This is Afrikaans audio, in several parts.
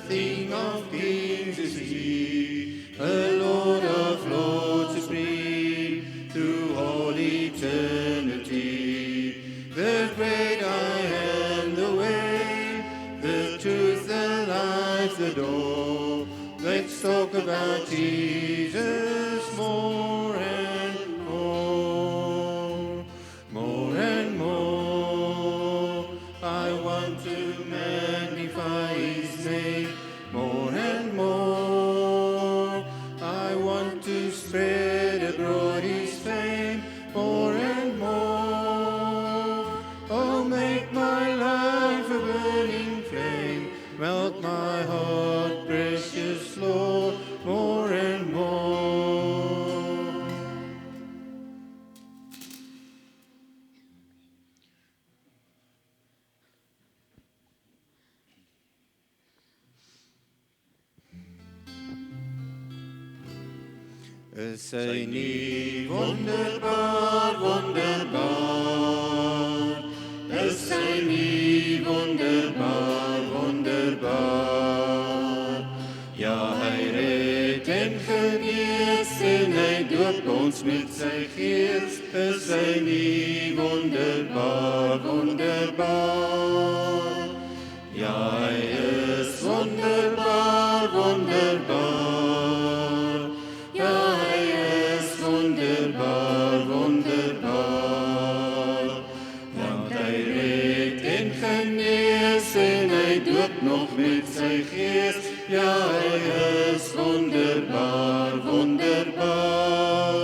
King of kings is he, the Lord of lords supreme, through all eternity. The great I am, the way, the truth, the life, the door. Let's talk about Jesus more and more, more and more. I want to magnify his name more and more. I want to spread abroad his fame more and more. Oh, make my life a burning flame, melt my heart, precious Lord, more and more. Es sei nie wunderbar, wunderbar. Es sei nie wunderbar, wunderbar. Ja, hy red en genees en hy doop ons met sy gees. Es sei nie wonderbaar, wonderbaar. Ja, hy is wonderbaar, wonderbaar. Ja, hy is wonderbaar, wonderbaar. Want hy red en genees en hy doop nog met sy gees. Ja, hy is wonderbaar, wonderbaar.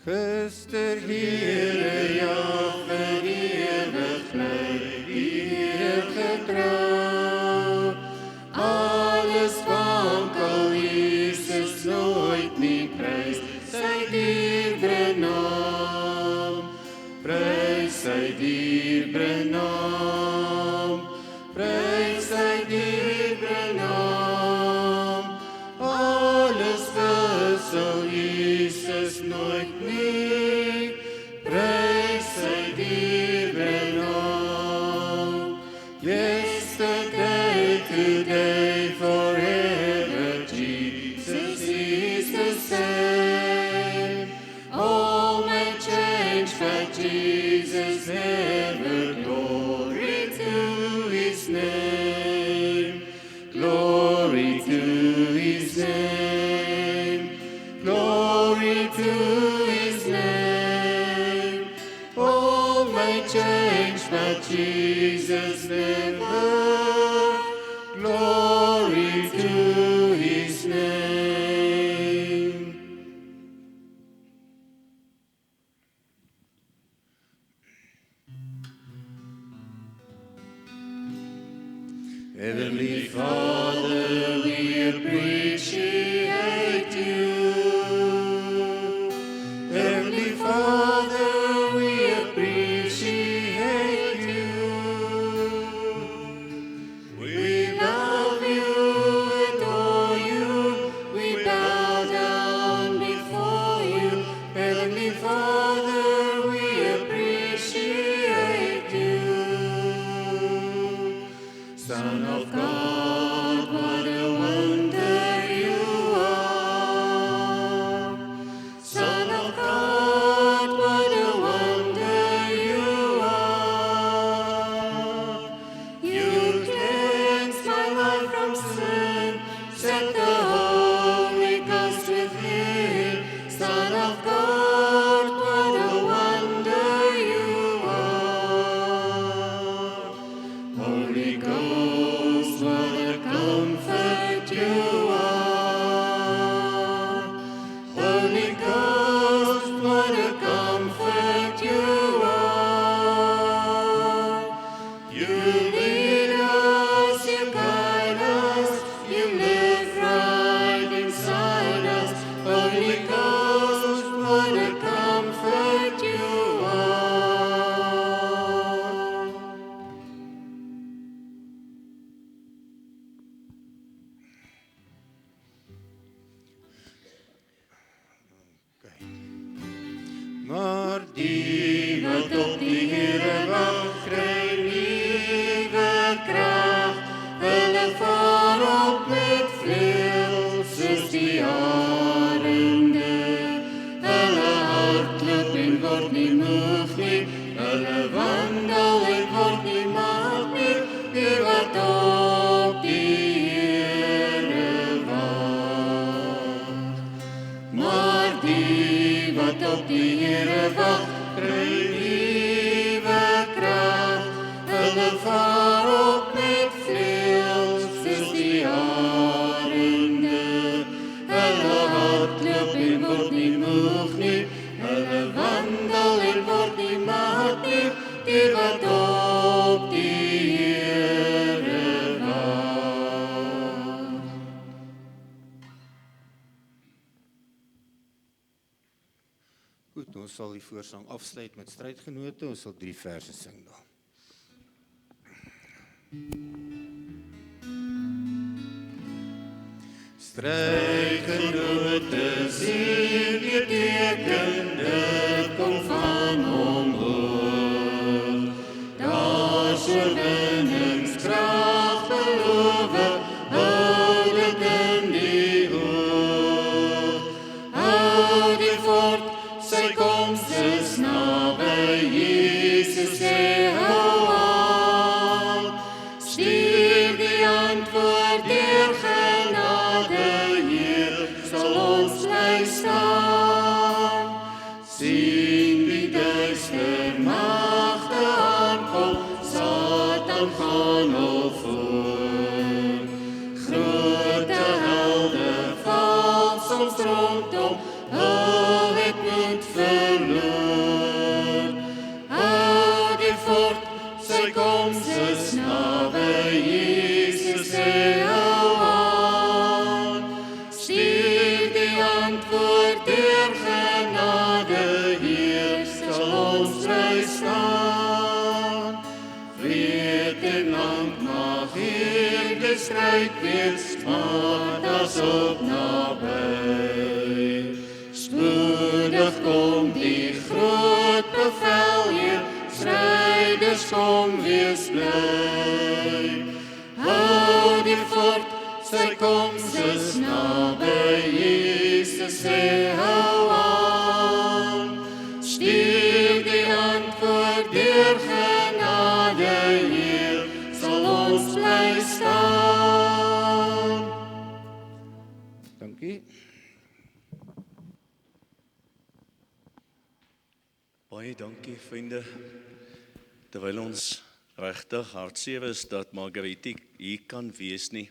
Gister, Heere, ja, vir ewig bly, Heer getrou. Alles wankel, Jesus nooit nie prys, sy dierbare naam. Prys sy dierbare naam, prys sy dierbare naam. Alles wissel Jesus nooit nie, prys sy dierbare naam. Yesterday, today, forever, Jesus is the same. All may change, but Jesus never. Glory to his name, glory to his name, glory to his name. All may change, but Jesus never. Glory to his name. Heavenly Father, we appreciate you. Heavenly Father, we appreciate you. We love you, adore you, we bow down before you. Heavenly Father, we appreciate you. Son of God, what a wonder you are. Son of God, what a wonder you are. You cleanse my life from sin, set the Holy Ghost within. Son of God, what a wonder you are. Holy Ghost, what a comfort you are. Holy Ghost, what a comfort you are. You lead us, you guide us, you live right inside us. Holy Ghost, what a comfort you are. op die Here wag, kry nuwe krag. Hulle vaar op met vleuels soos die arende. Hulle hardloop en word nie moeg nie. Hulle wandel en word nie mat nie. Die wat op die Here wag. Maar die wat op die Here wag, kry nuwe krag. Hulle vaar op met vleuels soos die arende. Hulle hardloop en word nie moeg nie. Hulle wandel en word nie mat nie. Die wat op die Here wag. Goed, ons sal die voorsang afsluit met strydgenote. Ons sal 3 verse sing daar. Strydgenote sien die teken, dit kom van hom hoog. Daar's oorwinningskrag beloof, hou dit in die oog. Hou die fort, sy koms is naby, Jesus sê hou aan. Stuur die antwoord deur genade, hier sal ons bly staan. Sien die duister magte aankom, Satan gaan al voor. Grote helde val soms rondom, hul het moed verloor. Hou die fort, sy koms is naby, Jesus sê hou aan. Stuur die antwoord deur genade, hier sal ons bly staan. Weet en land mag hier die stryd wees, maar daar's ook naby. Spoedig kom die groot bevel hier, stryders kom wees bly. Hou die fort, sy koms is naby, Jesus sê hou aan. Stuur die antwoord deur genade, hier sal ons bly staan. Dankie. Baie dankie vriende. Terwyl ons regtig hartseer is dat Margariet hier kan wees nie,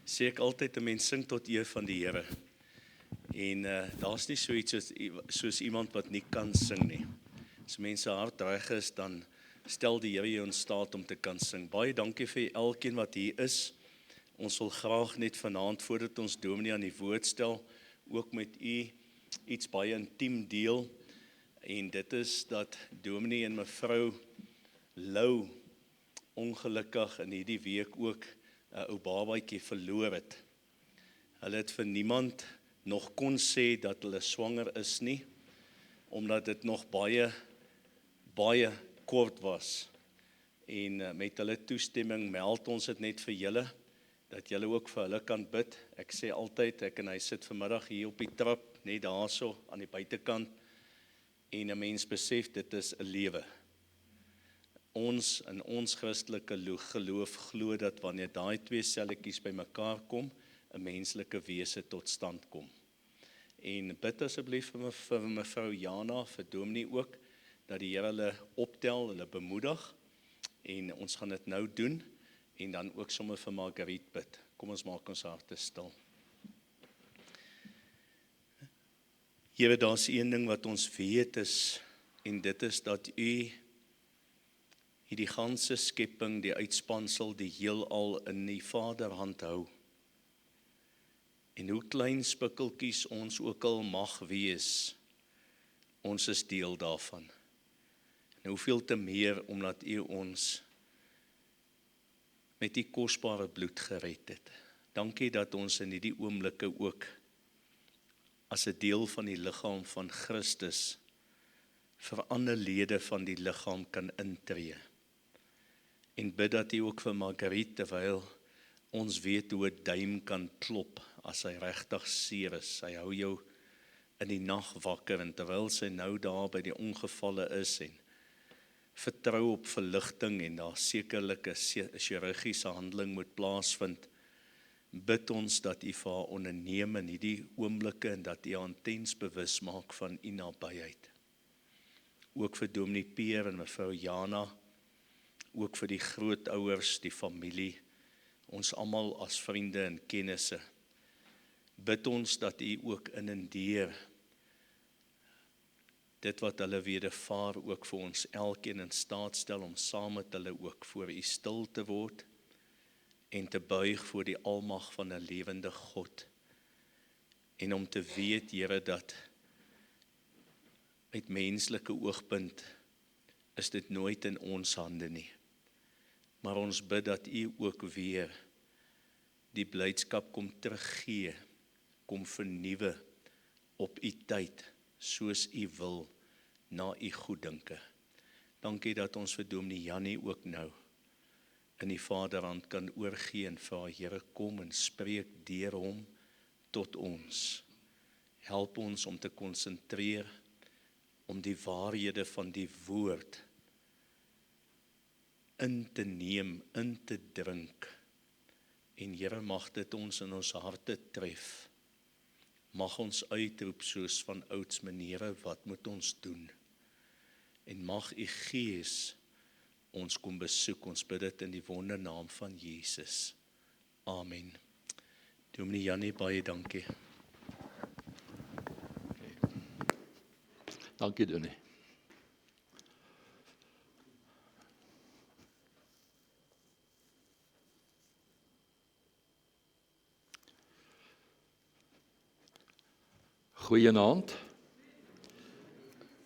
sê ek altyd 'n mens sing tot eer van die Here. En daar's nie so iets soos iemand wat nie kan sing nie. As mense hart reg is, dan stel die Here jou in staat om te kan sing. Baie dankie vir elkeen wat hier is. Ons wil graag net vanaand, voordat ons dominee aan die woord stel, ook met u iets baie intiem deel. En dit is dat dominee en mevrou Lou ongelukkig in hierdie week ook 'n ou babatjie verloor het. Hulle het vir niemand nog kon sê dat hulle swanger is nie, omdat dit nog baie kort was. En met hulle toestemming meld ons dit net vir julle, dat julle ook vir hulle kan bid. Ek sê altyd, ek en hy sit vanmiddag hier op die trap, net daarso aan die buitekant, en 'n mens besef dit is 'n lewe. Ons in ons Christelike geloof glo dat wanneer daai 2 selletjies bymekaar kom, 'n menslike wese tot stand kom. En bid asseblief vir mevrou Jana, vir dominee ook, dat die Here hulle optel, hulle bemoedig, en ons gaan dit nou doen, en dan ook sommer vir Margariet bid. Kom ons maak ons harte stil. Here, daar's een ding wat ons weet is, en dit is dat u die ganse skepping, die uitspansel, die heelal in die Vaderhand hou. En hoe klein spikkeltjies ons ook al mag wees, ons is deel daarvan. En hoeveel te meer omdat u ons met die kosbare bloed gered het. Dankie dat ons in hierdie oomblikke ook as 'n deel van die liggaam van Christus vir ander lede van die liggaam kan intree. En bid dat U ook vir Margriet, terwyl ons weet hoe 'n duim kan klop as hy regtig seer is. Hy hou jou in die nag wakker, en terwyl sy nou daar by die ongevalle is en vertrou op verligting en daar sekerlik 'n chirurgiese handeling moet plaasvind, bid ons dat U vir haar onderneem in hierdie oomblikke en dat U haar intens bewus maak van U nabyheid. Ook vir Dominee Peer en mevrou Jana, ook vir die grootouers, die familie, ons almal as vriende en kennisse. Bid ons dat U ook in en deur dit wat hulle wedervaar ook vir ons elkeen in staat stel om saam met hulle ook voor U stil te word en te buig voor die almag van 'n lewende God. En om te weet, Here, dat uit menslike oogpunt is dit nooit in ons hande nie. Maar ons bid dat U ook weer die blydskap kom teruggee, kom vernuwe op U tyd, soos U wil, na U goeddinke. Dankie dat ons vir Dominee Jannie ook nou in die Vaderhand kan oorgee en vra, Here, kom en spreek deur hom tot ons. Help ons om te konsentreer, om die waarhede van die woord in te neem, in te drink. En Here, mag dit ons in ons harte tref. Mag ons uitroep soos van ouds, Here, wat moet ons doen? En mag U Gees ons kom besoek. Ons bid dit in die wondernaam van Jesus. Amen. Dominee Jannie, baie dankie. Dankie, Dominee. Goeienaand.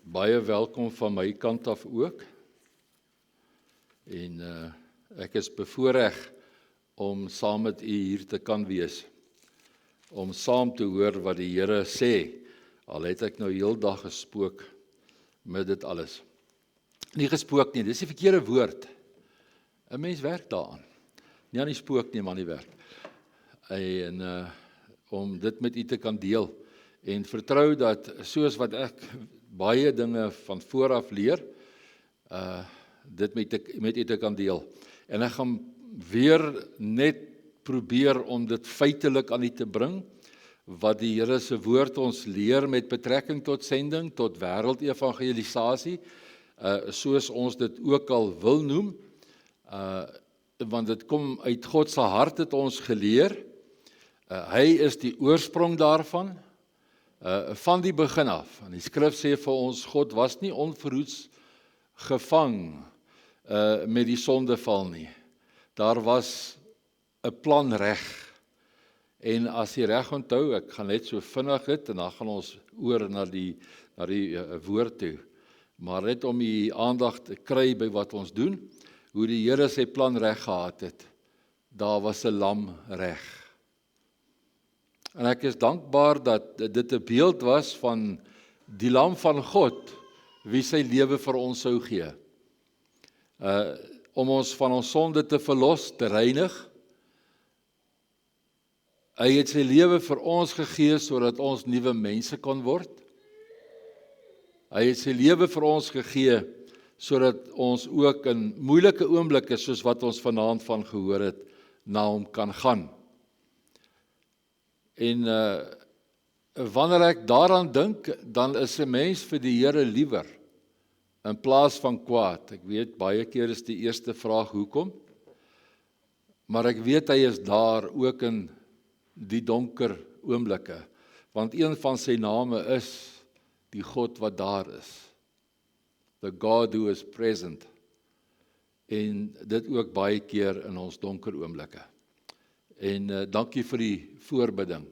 Baie welkom van my kant af ook. En ek is bevoorreg om saam met u hier te kan wees. Om saam te hoor wat die Here sê. Al het ek nou heeldag gespook met dit alles. Nie gespook nie, dis die verkeerde woord. 'n Mens werk daaraan. Nie aan die spook nie, maar aan die werk. En om dit met u te kan deel. En vertrou dat soos wat ek baie dinge van vooraf leer, dit met u te kan deel. En ek gaan weer net probeer om dit feitelik aan u te bring, wat die Here se woord ons leer met betrekking tot sending, tot wêreldevangelisasie, soos ons dit ook al wil noem, want dit kom uit God se hart het ons geleer. Hy is die oorsprong daarvan, van die begin af. En die skrif sê vir ons, God was nie onverhoeds gevang met die sondeval nie. Daar was 'n plan reg. En as jy reg onthou, ek gaan net so vinnig dit, en dan gaan ons oor na die woord toe. Maar net om die aandag te kry by wat ons doen, hoe die Here sy plan reg gehad het. Daar was 'n lam reg. En ek is dankbaar dat dit 'n beeld was van die lam van God, wie sy lewe vir ons sou gee. Om ons van ons sonde te verlos, te reinig. Hy het sy lewe vir ons gegee, sodat ons nuwe mense kan word. Hy het sy lewe vir ons gegee, sodat ons ook in moeilike oomblikke, soos wat ons vanaand van gehoor het, na hom kan gaan. En wanneer ek daaraan dink, dan is 'n mens vir die Here liewer, in plaas van kwaad. Ek weet, baie keer is die eerste vraag, hoekom? Maar ek weet, hy is daar ook in die donker oomblikke, want een van sy name is, die God wat daar is. The God who is present. En dit ook baie keer in ons donker oomblikke. En dankie vir die voorbidding,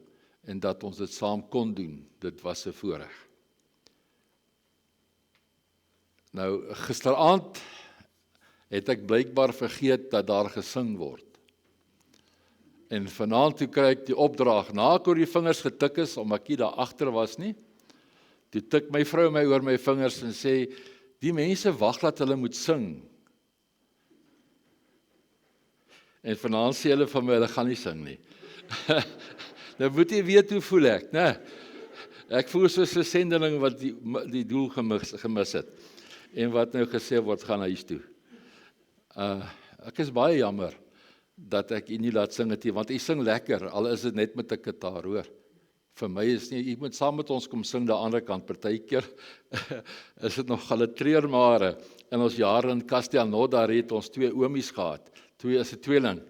en dat ons dit saam kon doen. Dit was 'n voorreg. Nou, gisteraand het ek blykbaar vergeet dat daar gesing word. En vanaand toe kry ek die opdrag, na ek oor die vingers getik is, omdat ek nie daar agter was nie, Toe tik my vrou my oor my vingers en sê, die mense wag dat hulle moet sing. En vanaand sê hulle van my, hulle gaan nie sing nie. Nou moet jy weet hoe voel ek, né? Ek voel soos 'n sendeling wat die doel gemis het. En wat nou gesê word, gaan huis toe. Ek is baie jammer dat ek u nie laat sing het nie, want u sing lekker, al is dit net met 'n gitaar, hoor. Vir my is nie, u moet saam met ons kom sing die ander kant, partykeer is dit nog al 'n treurmare. In ons jare in Castelnaudar het ons 2 oomies gehad, 2 is 'n tweeling.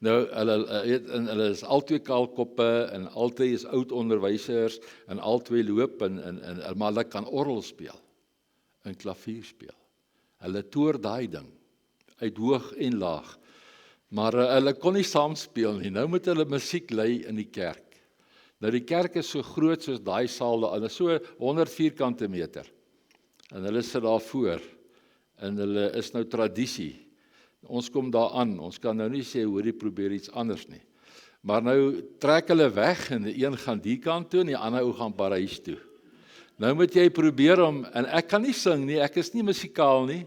Nou, hulle is albei kaalkoppe en albei is oud onderwysers en albei loop maar hulle kan orgel speel en klavier speel. Hulle toer daai ding uit hoog en laag. Maar hulle kon nie saam speel nie. Nou moet hulle musiek lei in die kerk. Nou die kerk is so groot soos daai saal daar, so 100 vierkante meter. En hulle sit daar voor en hulle is nou tradisie. Ons kom daar aan, ons kan nou nie sê hoor jy probeer iets anders nie. Maar nou trek hulle weg en die een gaan die kant toe en die ander ou gaan Parys toe. Nou moet jy probeer om, en ek kan nie sing nie, ek is nie musikaal nie.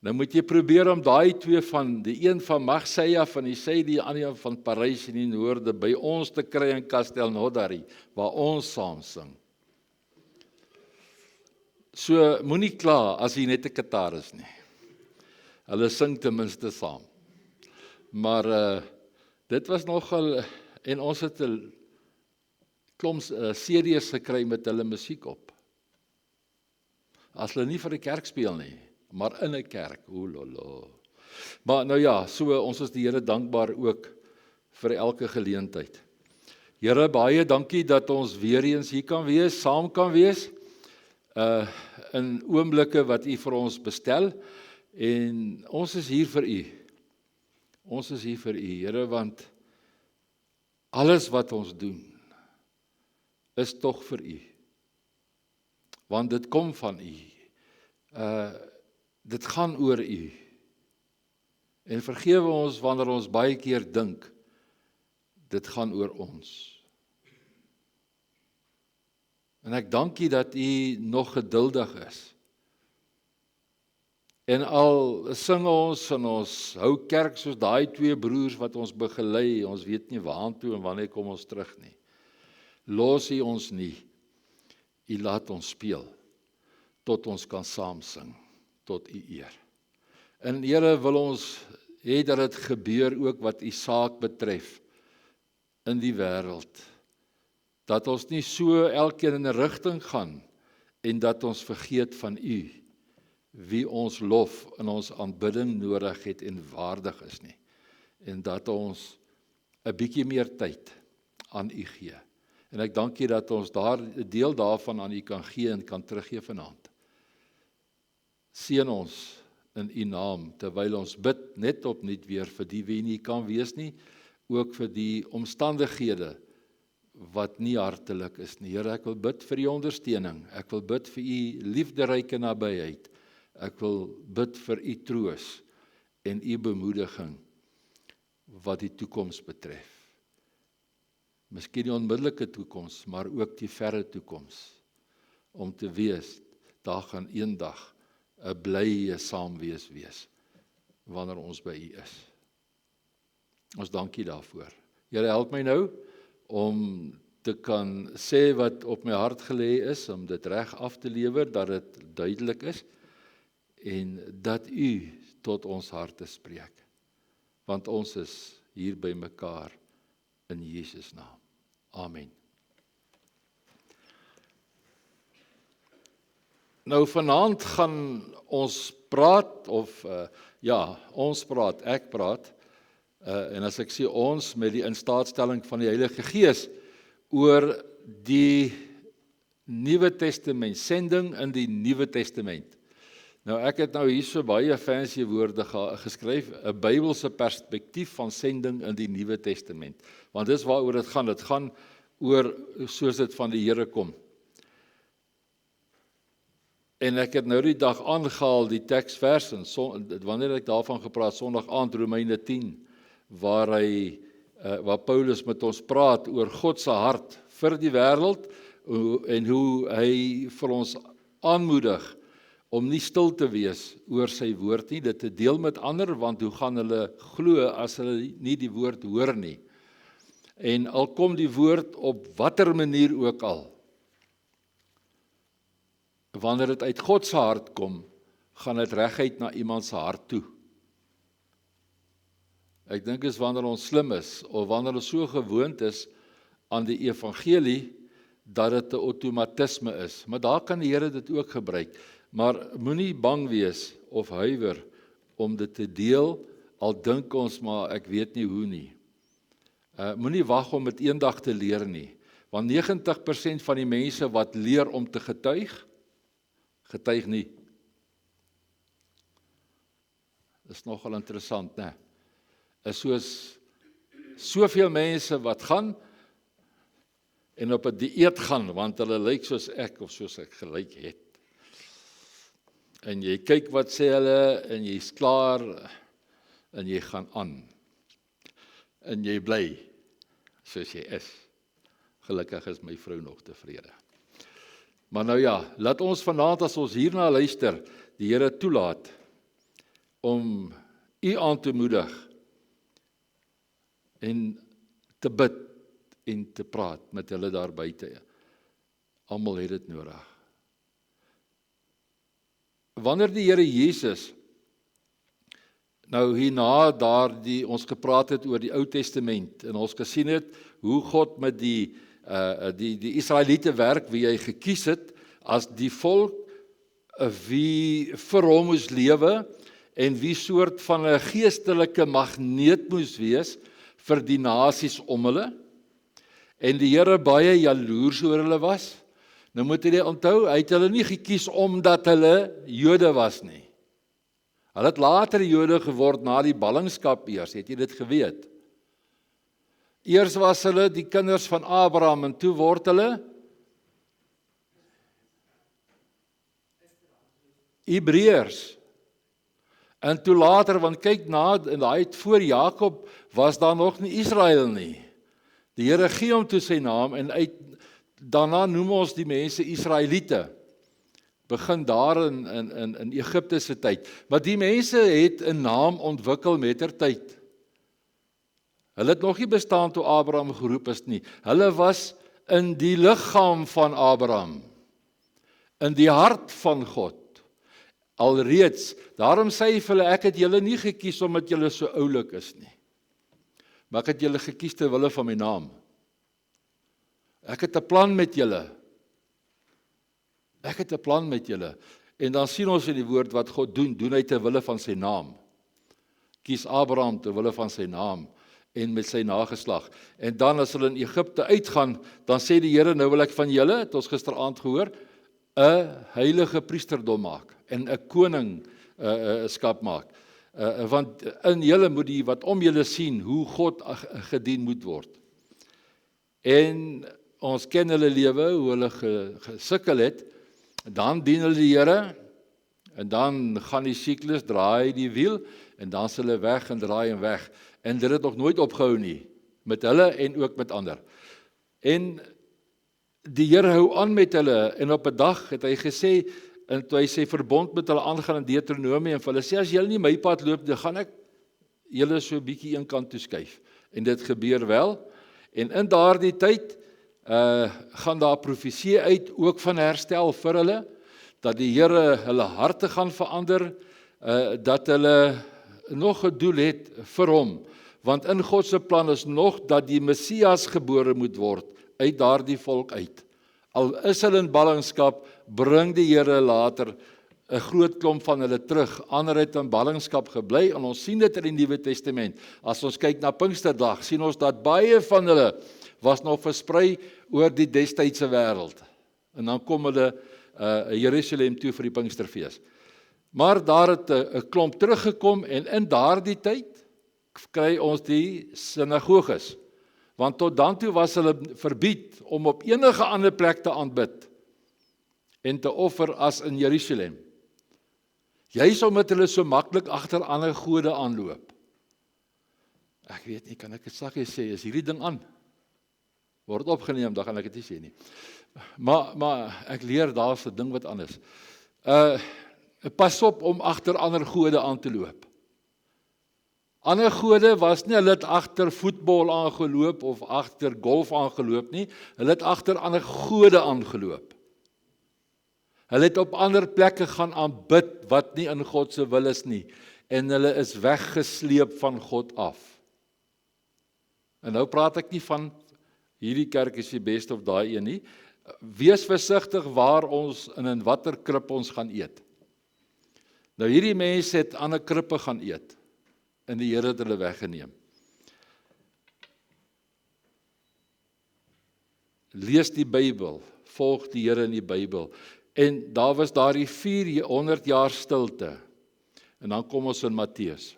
Nou moet jy probeer om daai 2 van, die een van Marseille van die suide, die ander van Parys in die noorde, by ons te kry in Castelnaudar, waar ons saam sing. So, moenie kla as jy net 'n gitaar is nie. Hulle sing ten minste saam. Maar dit was nogal, en ons het 'n klomp series gekry met hulle musiek op. As hulle nie vir die kerk speel nie, maar in 'n kerk, oelolo. Maar nou ja, so ons is die Here dankbaar ook vir elke geleentheid. Here, baie dankie dat ons weer eens hier kan wees, saam kan wees, in oomblikke wat u vir ons bestel, en ons is hier vir u. Ons is hier vir u, Here, want alles wat ons doen, is tog vir u. Want dit kom van u. Dit gaan oor u. En vergewe ons wanneer ons baie keer dink, dit gaan oor ons. En ek dank u dat u nog geduldig is. En al sing ons en ons hou kerk soos daai 2 broers wat ons begelei, ons weet nie waartoe en wanneer kom ons terug nie. Los u ons nie. U laat ons speel, tot ons kan saam sing, tot u eer. En Here, wil ons hê dat dit gebeur ook wat u saak betref in die wêreld. Dat ons nie so elkeen in 'n rigting gaan en dat ons vergeet van u, wie ons lof en ons aanbidding nodig het en waardig is nie. En dat ons 'n bietjie meer tyd aan u gee. En ek dank u dat ons daar 'n deel daarvan aan u kan gee en kan teruggee vanaand. Seën ons in u naam, terwyl ons bid net opnuut weer vir die wie nie kan wees nie, ook vir die omstandighede wat nie hartelik is nie. Here, ek wil bid vir u ondersteuning, ek wil bid vir u liefderyke nabyheid, ek wil bid vir u troos en u bemoediging wat die toekoms betref. Miskien die onmiddellike toekoms, maar ook die verre toekoms, om te weet, daar gaan eendag 'n blye saamwees wees, wanneer ons by u is. Ons dank u daarvoor. Here, help my nou, om te kan sê wat op my hart gelê is, om dit reg af te lewer, dat dit duidelik is, en dat u tot ons harte spreek. Want ons is hier by mekaar, in Jesus naam. Amen. Nou vanaand gaan ons praat, of ons praat, ek praat, en as ek sê ons, met die instaatstelling van die Heilige Gees, oor die Nuwe Testament, sending in die Nuwe Testament. Nou ek het nou hier so baie fancy woorde geskryf, 'n Bybelse perspektief van sending in die Nuwe Testament. Want dis waaroor dit gaan oor soos dit van die Here kom. En ek het nou die dag aangehaal die teksvers, en wanneer ek daarvan gepraat, Sondag aand, Romeine 10, waar Paulus met ons praat oor God se hart vir die wêreld, en hoe hy vir ons aanmoedig om nie stil te wees oor sy woord nie, dit te deel met ander, want hoe gaan hulle glo as hulle nie die woord hoor nie? En al kom die woord op watter manier ook al, wanneer dit uit God se hart kom, gaan dit reguit na iemand se hart toe. Ek dink is wanneer ons slim is, of wanneer ons so gewoond is aan die evangelie, dat dit 'n outomatisme is. Maar daar kan die Here dit ook gebruik. Maar moenie bang wees of huiwer om dit te deel, al dink ons maar ek weet nie hoe nie. Moenie wag om dit eendag te leer nie, want 90% van die mense wat leer om te getuig nie. Dis nogal interessant, né? Is soos soveel mense wat gaan en op 'n dieet gaan, want hulle lyk soos ek of soos ek gelyk het. En jy kyk wat sê hulle en jy's klaar en jy gaan aan. En jy bly soos jy is. Gelukkig is my vrou nog tevrede. Maar nou ja, laat ons vanaand as ons hierna luister, die Here toelaat om u aan te moedig en te bid en te praat met hulle daar buite. Almal het dit nodig. Wanneer die Here Jesus nou hierna ons gepraat het oor die Ou Testament en ons gesien het hoe God met die Israeliete werk, wie hy gekies het as die volk wie vir hom moes lewe en wie soort van 'n geestelike magneet moes wees vir die nasies om hulle, en die Here baie jaloers oor hulle was. Nou moet jy onthou, hy het hulle nie gekies omdat hulle Jode was nie. Hulle het later Jode geword na die ballingskap eers, het jy dit geweet? Eers was hulle die kinders van Abraham en toe word hulle Hebreërs. En toe later, want kyk na, en daai voor Jakob was daar nog nie Israel nie. Die Here gee hom toe sy naam en daarna noem ons die mense Israeliete. Begin daar in Egipte se tyd. Maar die mense het 'n naam ontwikkel mettertyd. Hulle het nog nie bestaan toe Abraham geroep is nie. Hulle was in die liggaam van Abraham, in die hart van God. Alreeds, daarom sê hy vir hulle, ek het julle nie gekies omdat julle so oulik is nie. Maar ek het julle gekies ter wille van my naam. Ek het 'n plan met julle. Ek het 'n plan met julle. En dan sien ons in die woord wat God doen hy ter wille van sy naam. Kies Abraham ter wille van sy naam en met sy nageslag. En dan as hulle in Egipte uitgaan, dan sê die Here, nou wil ek van julle, het ons gisteraand gehoor, 'n heilige priesterdom maak en 'n koning skap maak. Want in julle moet die wat om julle sien hoe God gedien moet word. En ons ken hulle lewe, hoe hulle gesukkel het, dan dien hulle die Here, en dan gaan die siklus, draai die wiel, en dan is hulle weg en draai en weg. En dit het nog nooit opgehou nie, met hulle en ook met ander. En die Here hou aan met hulle, en op 'n dag het hy gesê, en toe hy sê verbond met hulle aangaan in Deuteronomie, en vir hulle sê, as julle nie my pad loop, dan gaan ek julle so 'n bietjie een kant toe skuif. En dit gebeur wel, en in daardie tyd, gaan daar profesie uit, ook van herstel vir hulle, dat die Here hulle harte gaan verander, dat hulle nog 'n doel het vir hom, want in God se plan is nog dat die Messias gebore moet word, uit daardie volk uit. Al is hulle in ballingskap, bring die Here later 'n groot klomp van hulle terug. Ander het in ballingskap gebly, en ons sien dit in die Nuwe Testament. As ons kyk na Pinksterdag, sien ons dat baie van hulle was nog versprei oor die destydse wêreld. En dan kom hulle Jerusalem toe vir die Pinksterfees. Maar daar het 'n klomp teruggekom, en in daardie tyd kry ons die sinagoges. Want tot dan toe was hulle verbied om op enige ander plek te aanbid en te offer as in Jerusalem. Juis omdat hulle so maklik agter ander gode aanloop. Ek weet nie, kan ek dit saggies sê, is hierdie ding aan? word opgeneem, dan gaan ek dit nie sê nie. Maar ek leer daar's 'n ding wat anders. Pas op om agter ander gode aan te loop. Ander gode was nie, hulle het agter voetbal aangeloop of agter golf aangeloop nie, hulle het agter ander gode aangeloop. Hulle het op ander plekke gaan aanbid wat nie in God se wil is nie, en hulle is weggesleep van God af. En nou praat ek nie van hierdie kerk is die beste of daai een nie. Wees versigtig waar ons in watter krib ons gaan eet. Nou hierdie mense het ander krippe gaan eet, en die Here het hulle weggeneem. Lees die Bybel, volg die Here in die Bybel, en daar was die 400 jaar stilte, en dan kom ons in Matteus,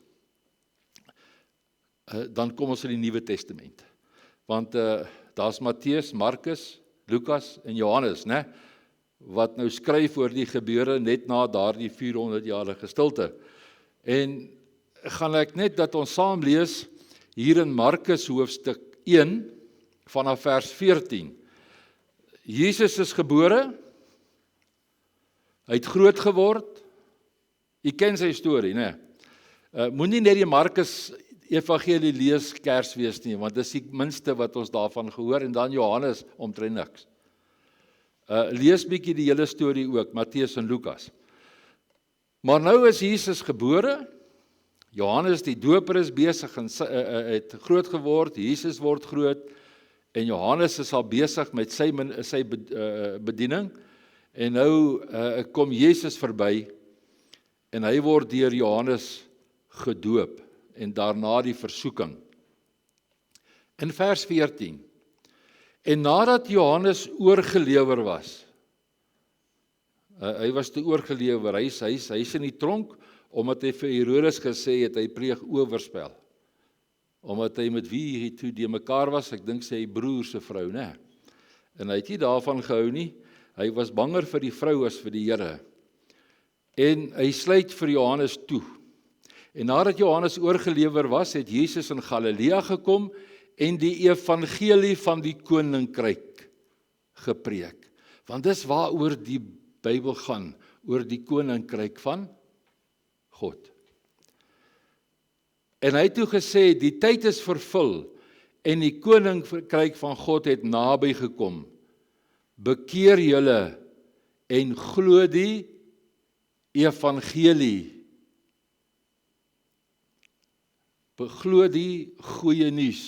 dan kom ons in die Nuwe Testament, want daar's Matteus, Markus, Lukas en Johannes, né? Wat nou skryf oor die gebeure net na daardie 400-jarige stilte. En gaan ek net dat ons saam lees hier in Markus hoofstuk 1 vanaf vers 14. Jesus is gebore, hy het groot geword. U ken sy storie, né? Moenie net die Markus Evangelie lees Kersfees nie, want dis die minste wat ons daarvan gehoor, en dan Johannes omtrent niks. Lees bietjie die hele storie ook, Matteus en Lukas. Maar nou is Jesus gebore, Johannes die doper is besig en het groot geword, Jesus word groot, en Johannes is al besig met sy bediening, en nou kom Jesus verby, en hy word deur Johannes gedoop, en daarna die versoeking. In vers 14, en nadat Johannes oorgelewer was, hy was te oorgelewer, hy is in die tronk, omdat hy vir Herodes gesê het, hy pleeg oorspel, omdat hy met wie hy toe die mekaar was, ek dink sy broer se vrou, né? En hy het nie daarvan gehou nie, hy was banger vir die vrou as vir die Here, en hy sluit vir Johannes toe. En nadat Johannes oorgelewer was, het Jesus in Galilea gekom en die evangelie van die koninkryk gepreek. Want dis waaroor die Bybel gaan, oor die koninkryk van God. En hy het toe gesê, die tyd is vervul en die koninkryk van God het naby gekom. Bekeer julle en glo die evangelie. Beglo die goeie nuus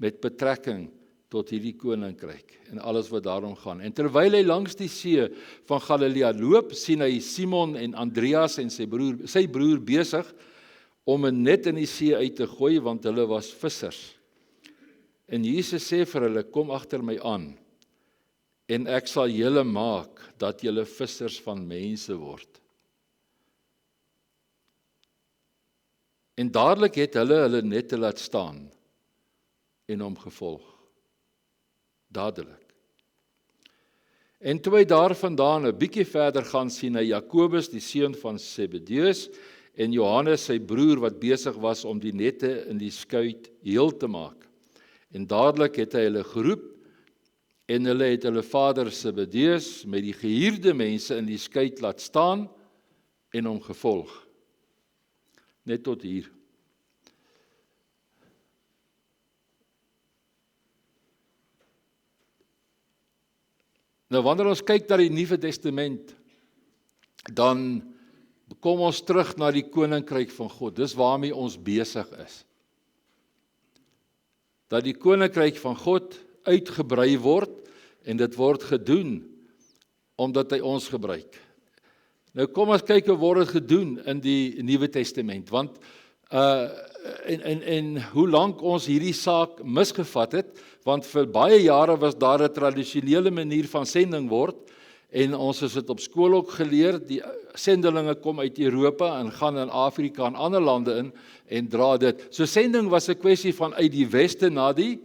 met betrekking tot hierdie koninkryk en alles wat daarom gaan. En terwyl hy langs die see van Galilea loop, sien hy Simon en Andreas en sy broer besig om 'n net in die see uit te gooi, want hulle was vissers. En Jesus sê vir hulle, kom agter my aan, en ek sal julle maak dat julle vissers van mense word. En dadelik het hulle nette laat staan en hom gevolg. Dadelik. En toe hy daarvandaan 'n bietjie verder gaan, sien hy Jakobus, die seun van Zebedeus, en Johannes, sy broer, wat besig was om die nette in die skuit heel te maak. En dadelik het hy hulle geroep, en hulle het hulle vader Zebedeus met die gehuurde mense in die skuit laat staan en hom gevolg. Net tot hier. Nou wanneer ons kyk na die Nuwe Testament, dan kom ons terug na die koninkryk van God. Dis waarmee ons besig is. Dat die koninkryk van God uitgebrei word, en dit word gedoen omdat hy ons gebruik. Nou kom ons kyk hoe word dit gedoen in die Nuwe Testament, want en hoe lank ons hierdie saak misgevat het, want vir baie jare was daar 'n tradisionele manier van sending word, en ons het dit op skool ook geleer, die sendelinge kom uit Europa en gaan in Afrika en ander lande in en dra dit. So sending was 'n kwessie van uit die weste na die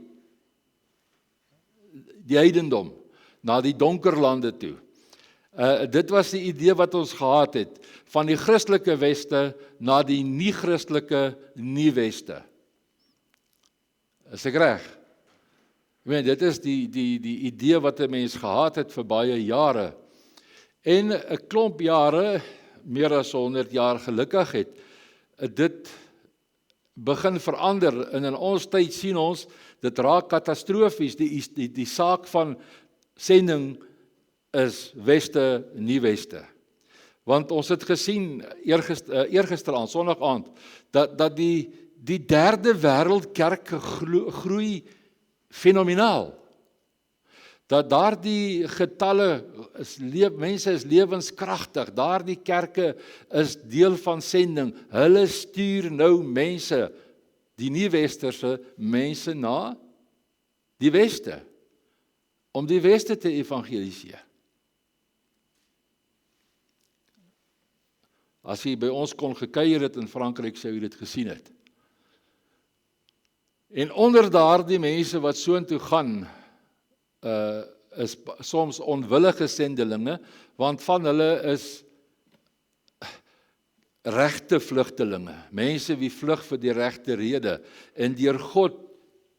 heidendom, na die donker lande toe. Dit was die idee wat ons gehad het, van die Christelike weste na die nie-Christelike nie-weste. Is ek reg? Dit is die idee wat 'n mens gehad het vir baie jare. En 'n klomp jare, meer as 100 jaar gelukkig het dit begin verander. En in ons tyd sien ons, dit raak katastrofies. Die saak van sending is Weste, nie Weste. Want ons het gesien eergisteraand, Sondag aand, dat die derde wêreld kerke groei fenomenaal. Dat daardie getalle, mense is lewenskragtig, daardie kerke is deel van sending. Hulle stuur nou mense, die nie-westerse mense na die Weste, om die Weste te evangeliseer. As jy by ons kon gekuier het in Frankryk, sou jy dit gesien het. En onder daardie mense wat soontoe gaan, is soms onwillige sendelinge, want van hulle is regte vlugtelinge, mense wie vlug vir die regte rede, en deur God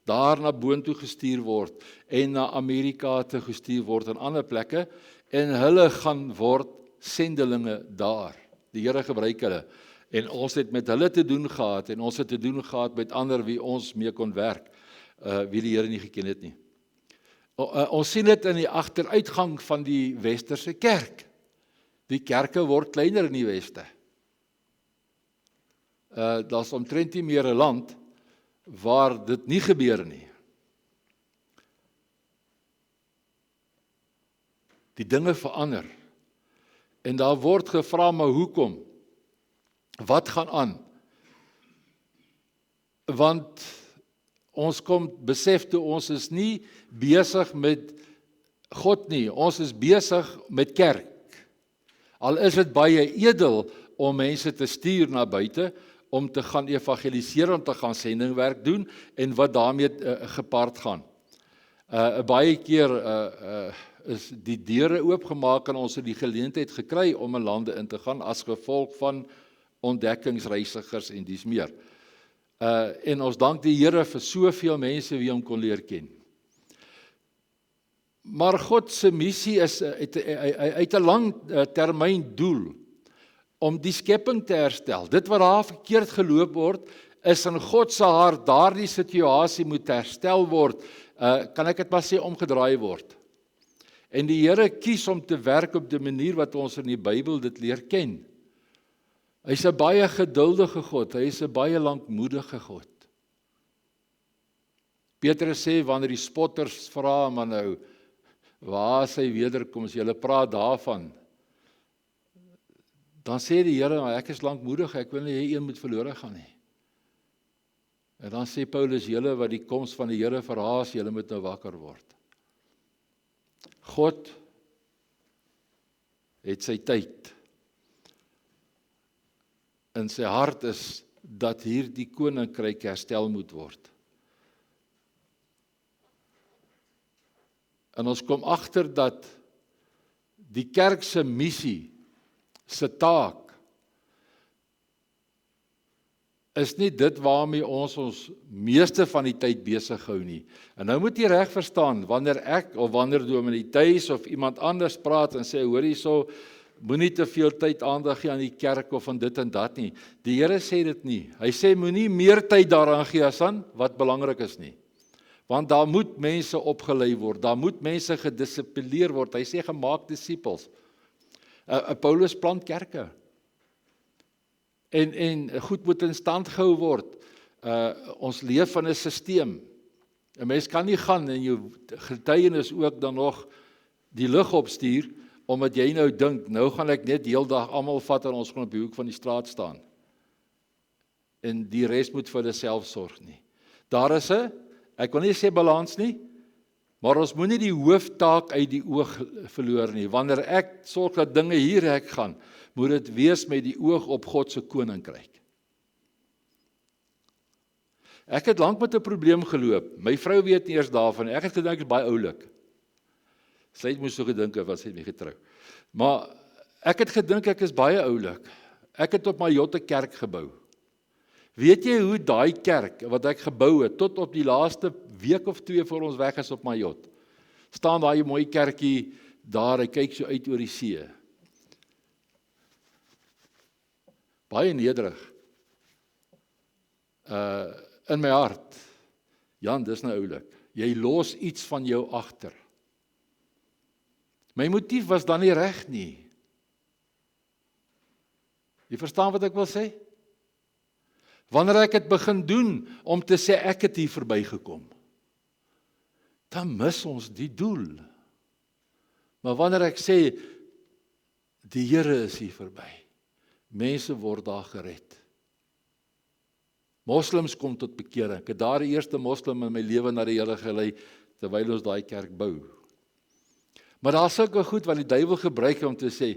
daar na boontoe gestuur word, en na Amerika te gestuur word, en ander plekke, en hulle gaan word sendelinge daar. Die Here gebruik hulle, en ons het met hulle te doen gehad, en ons het te doen gehad met ander wie ons mee kon werk, wie die Here nie geken het nie. Ons sien dit in die agteruitgang van die westerse kerk. Die kerke word kleiner in die Weste. Daar's omtrent nie meer 'n land waar dit nie gebeur nie. Die dinge verander. En daar word gevra, maar hoekom? Wat gaan aan? Want ons kom besef toe ons is nie besig met God nie, ons is besig met kerk. Al is dit baie edel om mense te stuur na buite, om te gaan evangeliseer, om te gaan sendingwerk doen, en wat daarmee gepaard gaan. Baie keer is die deure oopgemaak en ons het die geleentheid gekry om in lande in te gaan as gevolg van ontdekkingsreisigers en dies meer. En ons dank die Here vir soveel mense wie hom kon leer ken. Maar God se missie is uit 'n lang termyn doel om die skepping te herstel. Dit wat daar verkeerd geloop word, is in God se hart, daardie situasie moet herstel word, kan ek dit maar sê, omgedraai word. En die Here kies om te werk op die manier wat ons in die Bybel dit leer ken. Hy is 'n baie geduldige God, hy is 'n baie lankmoedige God. Petrus sê, wanneer die spotters vra, maar nou, waar is hy wederkoms, julle praat daarvan, dan sê die Here, ek is lankmoedig, ek wil nie hê een moet verlore gaan nie. En dan sê Paulus, julle wat die koms van die Here verhaas, julle moet nou wakker word. God het sy tyd. In sy hart is dat hierdie koninkryk herstel moet word. En ons kom agter dat die kerk se missie, se taak, is nie dit waarmee ons meeste van die tyd besig hou nie. En nou moet jy reg verstaan, wanneer ek of wanneer Dominee Thuis of iemand anders praat en sê, hoor hierso, moenie te veel tyd aandag gee aan die kerk of aan dit en dat nie. Die Here sê dit nie. Hy sê moenie meer tyd daaraan gee as aan wat belangrik is nie. Want daar moet mense opgelei word, daar moet mense gedissiplineer word. Hy sê gemaak disippels. Paulus plant kerke. En goed moet in stand gehou word. Ons leef in 'n stelsel. 'n Mens kan nie gaan en jou getuienis ook dan nog die lug opstuur, omdat jy nou dink, nou gaan ek net die hele dag almal vat en ons gaan op die hoek van die straat staan. En die res moet vir hulle self sorg nie. Daar is 'n, ek wil nie sê balans nie, maar ons moenie die hooftaak uit die oog verloor nie. Wanneer ek sorg dat dinge hier reg gaan, moet dit wees met die oog op God se koninkryk. Ek het lank met 'n probleem geloop. My vrou weet nie eers daarvan. Ek het gedink ek is baie oulik. Sy het moes so gedink het, was sy nie getrou. Maar ek het gedink ek is baie oulik. Ek het op my Jotte kerk gebou. Weet jy hoe daai kerk wat ek gebou het tot op die laaste week of 2 voor ons weg is op Mayotte, staan daai mooi kerkie daar, hy kyk so uit oor die see. Baie nederig. In my hart. Jan, dis nou oulik. Jy los iets van jou agter. My motief was dan nie reg nie. Jy verstaan wat ek wil sê? Wanneer ek het begin doen om te sê ek het hier verbygekom, dan mis ons die doel. Maar wanneer ek sê die Here is hier verby, mense word daar gered. Moslems kom tot bekering. Ek het daar die eerste moslim in my lewe na die Here gelei terwyl ons daai kerk bou. Maar daar is sulke goed wat die duiwel gebruik om te sê,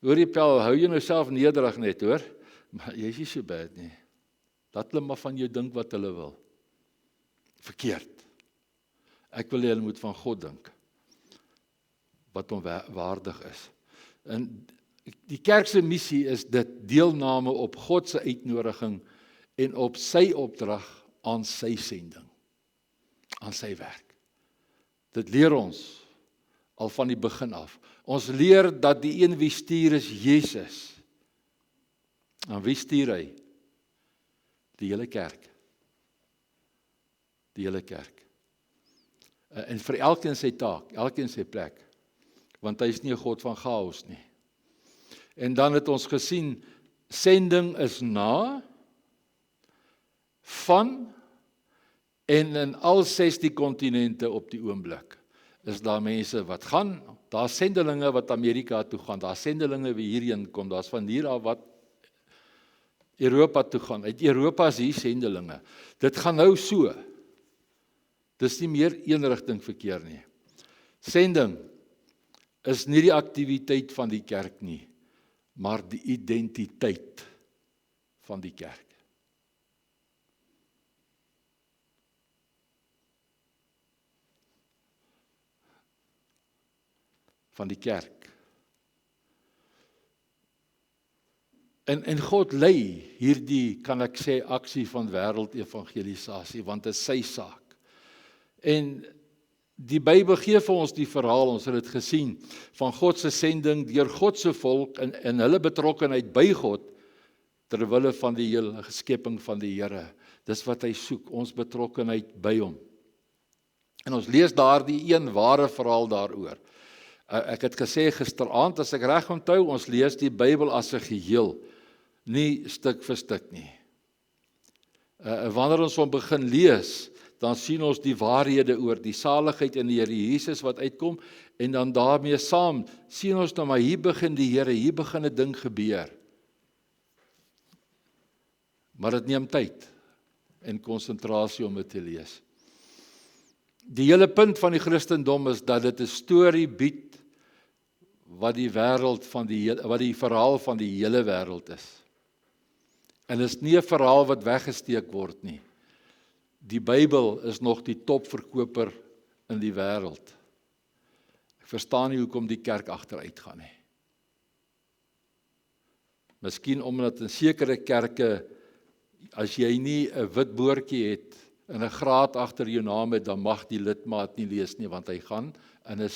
hoor jy Pel, hou jy nou self nederig net, hoor? Maar jy is nie so bad nie. Laat hulle maar van jou dink wat hulle wil. Verkeerd. Ek wil hulle moet van God dink, wat hom waardig is. En die kerk se missie is dit, deelname op God se uitnodiging en op sy opdrag aan sy sending, aan sy werk. Dit leer ons al van die begin af. Ons leer dat die een wie stuur is Jesus. En wie stuur hy? Die hele kerk. Die hele kerk. En vir elkeen sy taak, elkeen sy plek. Want hy is nie 'n God van chaos nie. En dan het ons gesien, sending is na, van, en in al 16 kontinente op die oomblik, is daar mense wat gaan, daar sendelinge wat Amerika toe gaan, daar sendelinge wie hierheen kom, daar is van hier af wat Europa toe gaan, uit Europa is hier sendelinge. Dit gaan nou so. Dis nie meer eenrigting verkeer nie. Sending is nie die aktiwiteit van die kerk nie, maar die identiteit van die kerk. Van die kerk. En God lei hierdie, kan ek sê, aksie van wêreldevangelisasie, want dit is sy saak. En die Bybel gee vir ons die verhaal, ons het dit gesien, van God se sending deur God se volk en hulle betrokkenheid by God, terwille van die hele skepping van die Here. Dis wat hy soek, ons betrokkenheid by hom. En ons lees daar die een ware verhaal daaroor. Ek het gesê gisteraand, as ek reg onthou, ons lees die Bybel as 'n geheel, nie stuk vir stuk nie. Wanneer ons hom begin lees, dan sien ons die waarhede oor die saligheid in die Here Jesus wat uitkom, en dan daarmee saam sien ons nou maar hier begin die Here, hier begin 'n ding gebeur. Maar dit neem tyd en konsentrasie om dit te lees. Die hele punt van die Christendom is dat dit 'n storie bied wat die verhaal van die hele wêreld is. En dit is nie 'n verhaal wat weggesteek word nie. Die Bybel is nog die topverkoper in die wêreld. Ek verstaan nie hoekom die kerk agteruit gaan nie. Miskien omdat in sekere kerke, as jy nie 'n wit boortjie het en 'n graad agter jou naam het, dan mag die lidmaat nie lees nie, want hy gaan in 'n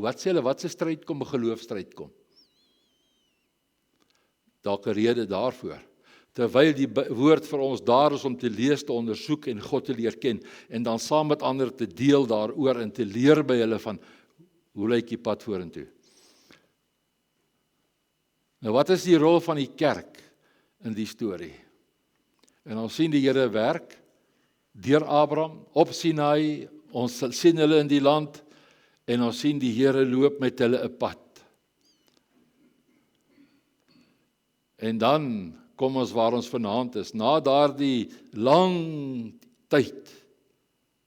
wat sê hulle, wat 'n stryd kom, 'n geloofstryd kom. Dalk 'n rede daarvoor. Terwyl die woord vir ons daar is om te lees, te ondersoek en God te leer ken, en dan saam met ander te deel daaroor en te leer by hulle van, hoe lyk die pad vorentoe? Nou wat is die rol van die kerk in die storie? En ons sien die Here werk, deur Abraham, op Sinai, ons sien hulle in die land, en ons sien die Here loop met hulle 'n pad. En dan kom ons waar ons vanaand is, na daardie lang tyd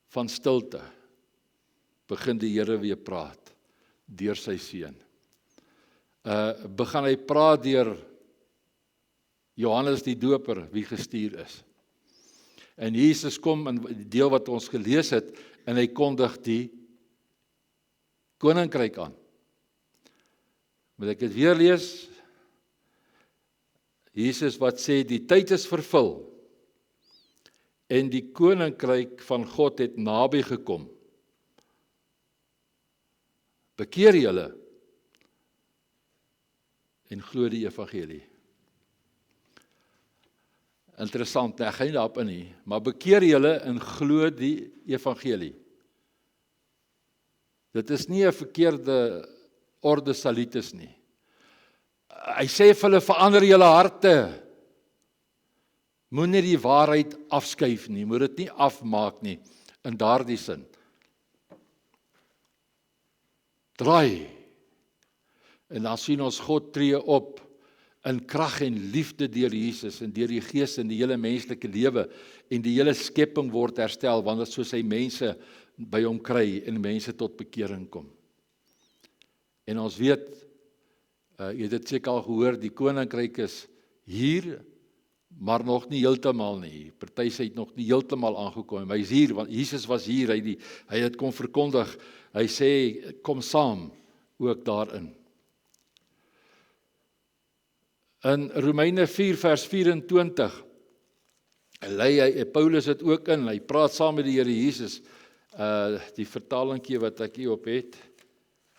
van stilte, begin die Here weer praat, deur sy seun. Begin hy praat deur Johannes die Doper, wie gestuur is. En Jesus kom in die deel wat ons gelees het, en hy kondig die koninkryk aan. Moet ek dit weer lees? Jesus wat sê, die tyd is vervul. en die koninkryk van God het naby gekom. Bekeer julle en glo die evangelie. Interessant, ek gaan nie daarop in nie, maar bekeer julle en glo die evangelie. Dit is nie 'n verkeerde orde salutis nie. Hy sê vir hulle, verander julle harte. Moenie die waarheid afskuif nie, moet dit nie afmaak nie, in daardie sin. Draai. En dan sien ons God tree op in krag en liefde deur Jesus en deur die Gees in die hele menslike lewe en die hele skepping word herstel wanneer soos hy mense by hom kry en mense tot bekering kom. En ons weet, jy het dit seker al gehoor, die koninkryk is hier, maar nog nie heeltemal nie. Party sê het nog nie heeltemal aangekom, maar hy is hier, want Jesus was hier, hy het kom verkondig, hy sê, kom saam, ook daarin. In Romeine 4 vers 24, lei Paulus het ook in, hy praat saam met die Here Jesus, die vertalingkie wat ek hier op het,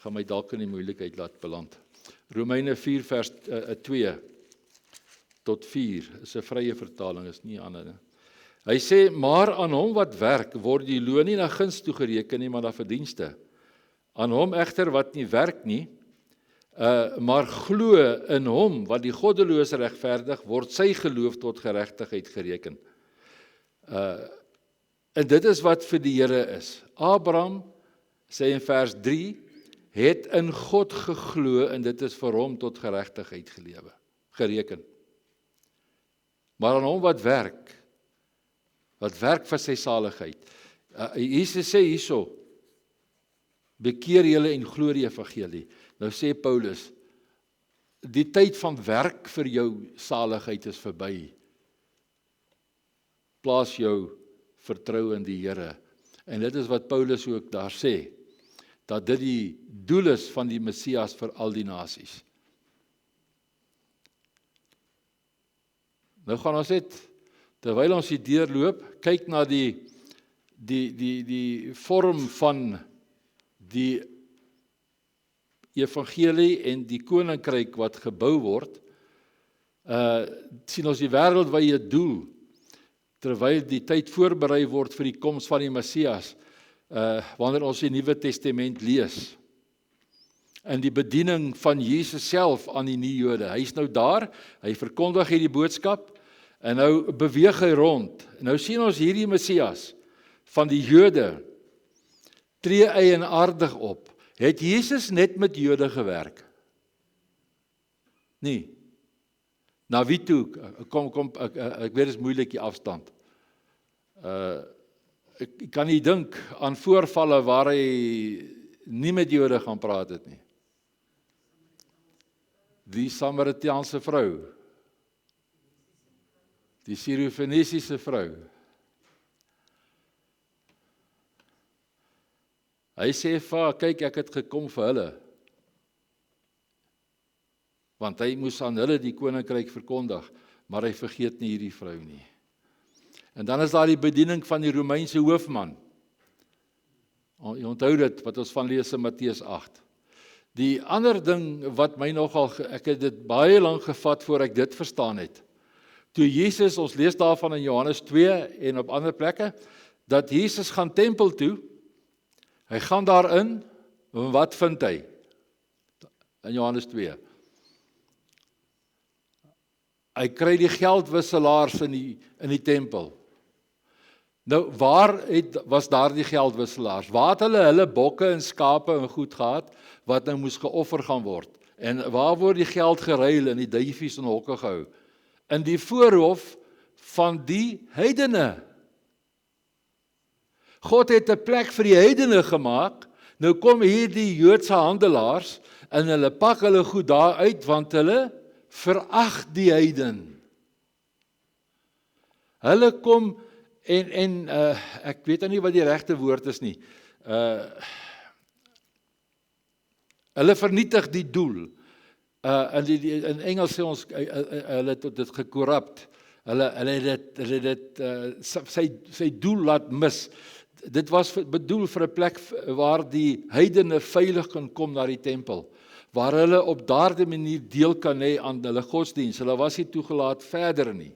gaan my dalk in die moeilikheid laat beland. Romeine 4 vers 2 tot 4, is 'n vrye vertaling, is nie ander nie. Hy sê, maar aan hom wat werk, word die loon nie na guns toegereken nie, maar na verdienste. Aan hom egter wat nie werk nie, maar glo in hom, wat die goddelose regverdig, word sy geloof tot geregtigheid gereken. En dit is wat vir die Here is. Abraham, sê in vers 3, het in God geglo, en dit is vir hom tot geregtigheid gereken. Maar aan hom wat werk vir sy saligheid. Jesus sê hierso, bekeer julle en glo die evangelie. Nou sê Paulus, die tyd van werk vir jou saligheid is verby. Plaas jou vertrou in die Here. En dit is wat Paulus ook daar sê, dat dit die doel is van die Messias vir al die nasies. Nou gaan ons net, terwyl ons hier deurloop, kyk na die vorm van die evangelie en die koninkryk wat gebou word, sien ons die wêreldwye doel, terwyl die tyd voorberei word vir die koms van die Messias, wanneer ons die Nuwe Testament lees, en die bediening van Jesus self aan die nie-Jode. Hy is nou daar, hy verkondig hierdie boodskap, en nou beweeg hy rond. En nou sien ons hierdie Messias van die Jode, tree eienaardig op. Het Jesus net met Jode gewerk? Nee. Na wie toe? Ek weet dit is moeilik die afstand. Ek kan nie dink aan voorvalle waar hy nie met Jode gaan praat het nie. Die Samaritaanse vrou, die Sirofenisiese vrou. Hy sê vir haar, kyk, ek het gekom vir hulle. Want hy moes aan hulle die koninkryk verkondig, maar hy vergeet nie hierdie vrou nie. En dan is daar die bediening van die Romeinse hoofman. Jy onthou dit, wat ons van lees in Matteus 8. Die ander ding wat my nogal, ek het dit baie lank gevat voor ek dit verstaan het. Toe Jesus, ons lees daarvan in Johannes 2 en op ander plekke, dat Jesus gaan tempel toe, hy gaan daarin, en wat vind hy? In Johannes 2. Hy kry die geldwisselaars in die tempel. Nou, waar was daar die geldwisselaars? Waar het hulle bokke en skape en goed gehad, wat nou moes geoffer gaan word? En waar word die geld geruil en die duifies in hokke gehou? In die voorhof van die heidene. God het 'n plek vir die heidene gemaak, nou kom hier die Joodse handelaars, en hulle pak hulle goed daar uit, want hulle verag die heiden. Hulle kom, en ek weet nie wat die regte woord is nie, hulle vernietig die doel, in Engels sê ons, hulle het dit gekorrupt, Hulle het dit sy doel laat mis. Dit was bedoel vir 'n plek waar die heidene veilig kan kom na die tempel, waar hulle op daardie manier deel kan hê aan hulle godsdiens. Hulle was nie toegelaat verder nie.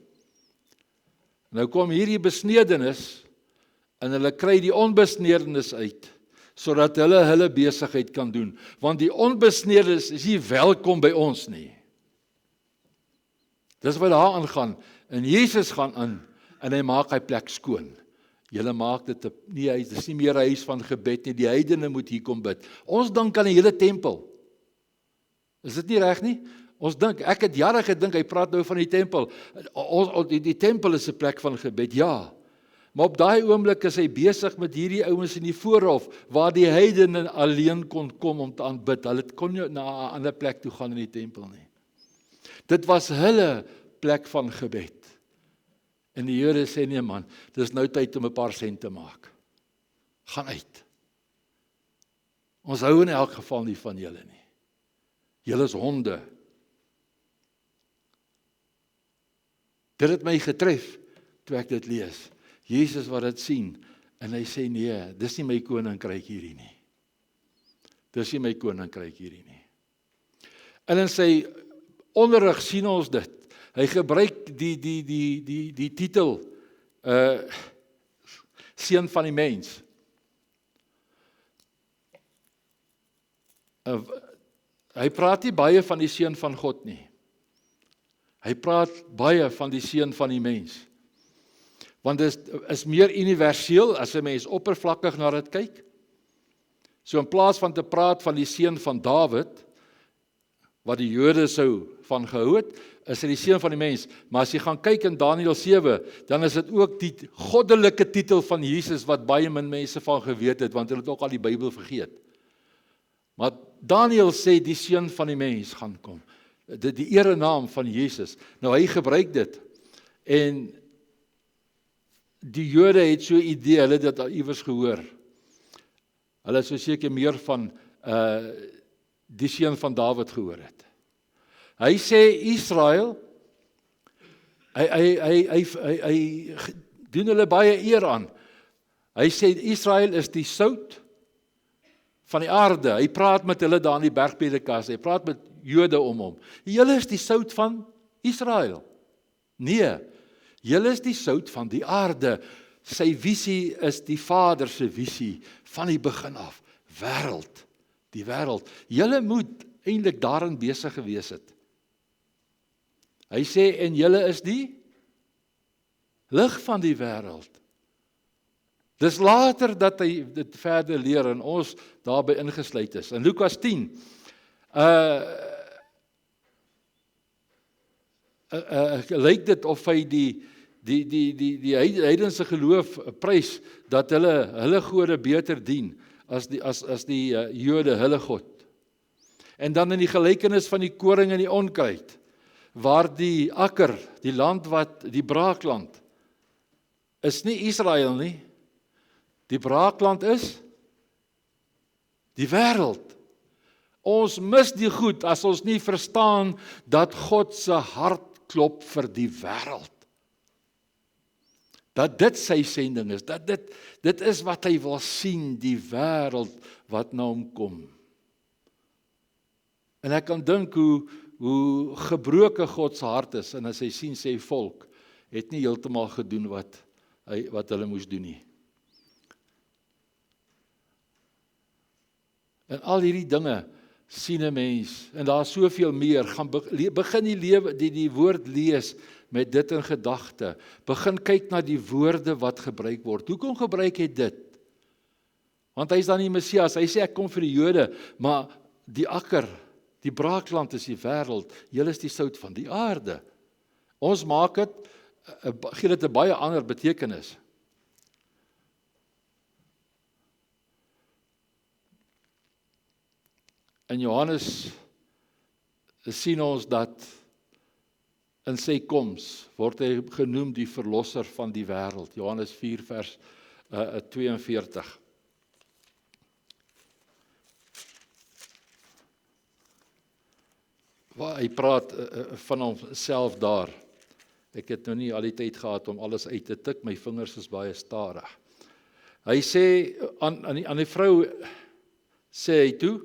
Nou kom hierdie besnedenis en hulle kry die onbesnedenis uit, sodat hulle besigheid kan doen. Want die onbesnedenis is nie welkom by ons nie. Dis wat daar aangaan. En Jesus gaan in en hy maak hy plek skoon. Julle maak dit nie, dit is nie meer 'n huis van gebed nie. Die heidene moet hier kom bid. Ons dink aan die hele tempel. Is dit nie reg nie? Ons dink, ek het jare gedink hy praat nou van die tempel. Die tempel is 'n plek van gebed, ja. Maar op daai oomblik is hy besig met hierdie ouens in die voorhof waar die heidene alleen kon kom om te aanbid. Hulle kon nie na 'n ander plek toe gaan in die tempel nie. Dit was hulle plek van gebed. En die Jode sê nee man, dis nou tyd om 'n paar sent te maak. Gaan uit. Ons hou in elk geval nie van julle nie. Julle is honde. Dit het my getref toe ek dit lees. Jesus wat dit sien en hy sê nee, dis nie my koninkryk hierdie nie. Dis nie my koninkryk hierdie nie. En in sy onderrig sien ons dit. Hy gebruik die titel seun van die mens. Hy praat nie baie van die seun van God nie. Hy praat baie van die seun van die mens. Want dit is meer universeel as 'n mens oppervlakkig na dit kyk. So in plaas van te praat van die seun van Dawid, wat die Jode sou van gehou het, is dit die seun van die mens. Maar as jy gaan kyk in Daniël 7, dan is dit ook die goddelike titel van Jesus wat baie min mense van geweet het, want hulle het ook al die Bybel vergeet. Maar Daniël sê die seun van die mens gaan kom. Die erenaam van Jesus. Nou hy gebruik dit. En die Jode het so 'n idee, hulle het dit al iewers gehoor. Hulle sou seker meer van die seun van Dawid gehoor het. Hy sê Israel, hy doen hulle baie eer aan. Hy sê Israel is die sout van die aarde. Hy praat met hulle daar in die bergpredikasie. Hy praat met Jode om hom. Julle is die sout van Israel. Nee, julle is die sout van die aarde. Sy visie is die Vader se visie van die begin af. Wêreld, die wêreld. Julle moet eintlik daarin besig gewees het. Hy sê en julle is die lig van die wêreld. Dis later dat hy dit verder leer en ons daarbey ingesluit is. In Lukas 10 lyk dit of hy die heidense geloof prys dat hulle gode beter dien as die Jode hulle God. En dan in die gelykenis van die koring en die onkruid, waar die akker, die land die braakland, is nie Israel nie. Die braakland is die wêreld. Ons mis die goed as ons nie verstaan dat God se hart klop vir die wêreld. Dat dit sy sending is, dat dit is wat hy wil sien, die wêreld wat na hom kom. En ek kan dink hoe gebroke God se hart is, en as hy sien sy volk het nie heeltemal gedoen wat hulle moes doen nie. En al hierdie dinge sien 'n mens, en daar is soveel meer, gaan begin die woord lees met dit in gedagte. Begin kyk na die woorde wat gebruik word. Hoekom gebruik hy dit? Want hy is dan die Messias. Hy sê ek kom vir die Jode, maar die akker, die braakland is die wêreld. Julle is die sout van die aarde. Ons maak dit, gee dit 'n baie ander betekenis. In Johannes sien ons dat in sy koms word hy genoem die verlosser van die wêreld. Johannes 4 vers 42. Waar hy praat van homself daar. Ek het nou nie al die tyd gehad om alles uit te tik, my vingers is baie stadig. Hy sê, aan die vrou sê hy toe,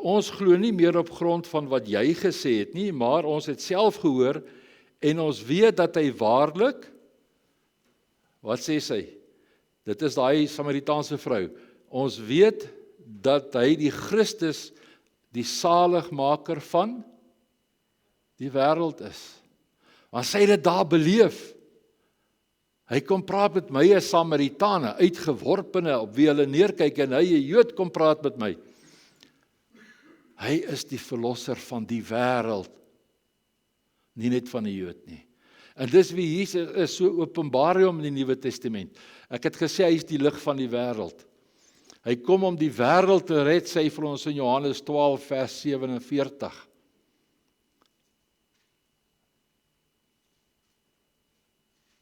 ons glo nie meer op grond van wat jy gesê het nie, maar ons het self gehoor, en ons weet dat hy waarlik, wat sê sy? Dit is daai Samaritaanse vrou, ons weet dat hy die Christus, die saligmaker van die wêreld is. Want sy het dit daar beleef. Hy kom praat met my, 'n Samaritane, uitgeworpene op wie hulle neerkyk, en hy, 'n Jood, kom praat met my. Hy is die verlosser van die wêreld, nie net van die Jood nie. En dis wie Jesus is, so openbaar hy hom in die Nuwe Testament. Ek het gesê, hy is die lig van die wêreld. Hy kom om die wêreld te red, sê hy vir ons in Johannes 12 vers 47.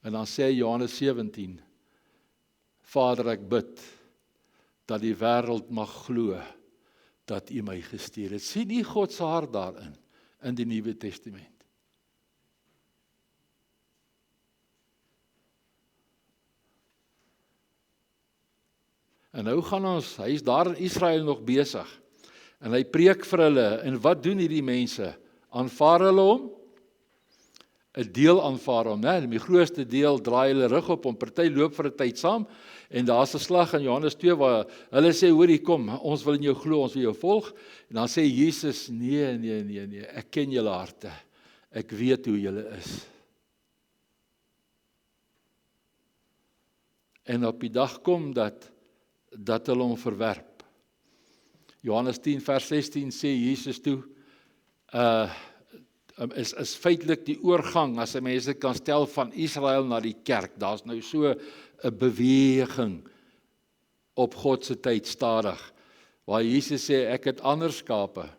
En dan sê Johannes 17, Vader, ek bid, dat die wêreld mag glo, dat U my gestuur het. Sien U God se hart daarin, in die Nuwe Testament. En nou gaan ons, hy is daar in Israel nog besig, en hy preek vir hulle, en wat doen hierdie mense? Aanvaar hulle hom? 'n deel aanvaar hom, né? Die grootste deel draai hulle rug op hom, party loop vir 'n tyd saam, en daar's 'n slag in Johannes 2 waar hulle sê, hoorie, kom, ons wil in jou glo, ons wil jou volg, en dan sê Jesus, nee, ek ken julle harte, ek weet hoe julle is. En op die dag kom dat hulle hom verwerp. Johannes 10 vers 16 sê Jesus toe, is feitelik die oorgang, as 'n mens dit kan stel, van Israel na die kerk. Daar's nou so 'n beweging op God se tyd stadig, waar Jesus sê, ek het ander skape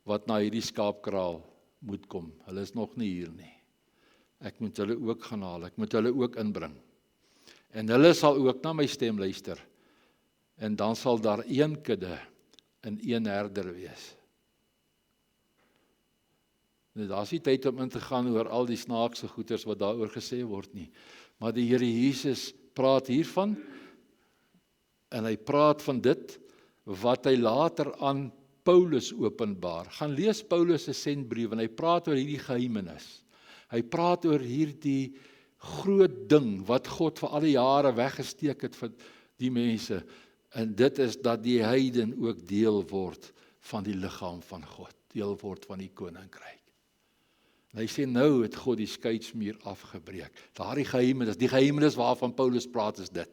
wat na hierdie skaapkraal moet kom. Hulle is nog nie hier nie. Ek moet hulle ook gaan haal, ek moet hulle ook inbring. En hulle sal ook na my stem luister. En dan sal daar een kudde en een herder wees. Nou, daar is nie tyd om in te gaan oor al die snaakse goeters wat daaroor gesê word nie. Maar die Here Jesus praat hiervan, en hy praat van dit, wat hy later aan Paulus openbaar. Gaan lees Paulus se sendbrief, en hy praat oor hierdie geheimenis. Hy praat oor hierdie groot ding, wat God vir al die jare weggesteek het vir die mense, en dit is dat die heiden ook deel word van die liggaam van God, deel word van die koninkryk. En hy sê, nou het God die skeidsmuur afgebreek. Daardie geheimenis, die geheimenis waarvan Paulus praat, is dit.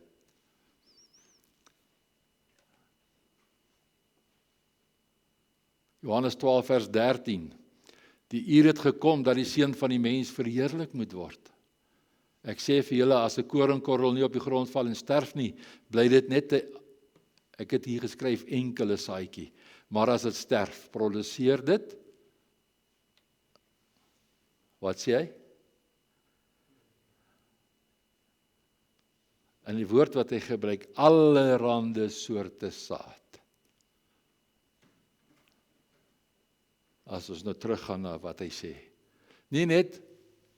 Johannes 12 vers 13. Die uur het gekom dat die seun van die mens verheerlik moet word. Ek sê vir julle, as 'n koringkorrel nie op die grond val en sterf nie, bly dit net ek het hier geskryf enkele saadjie, maar as dit sterf, produseer dit, wat sê hy? En die woord wat hy gebruik, allerhande soorte saad. As ons nou teruggaan na wat hy sê. Nie net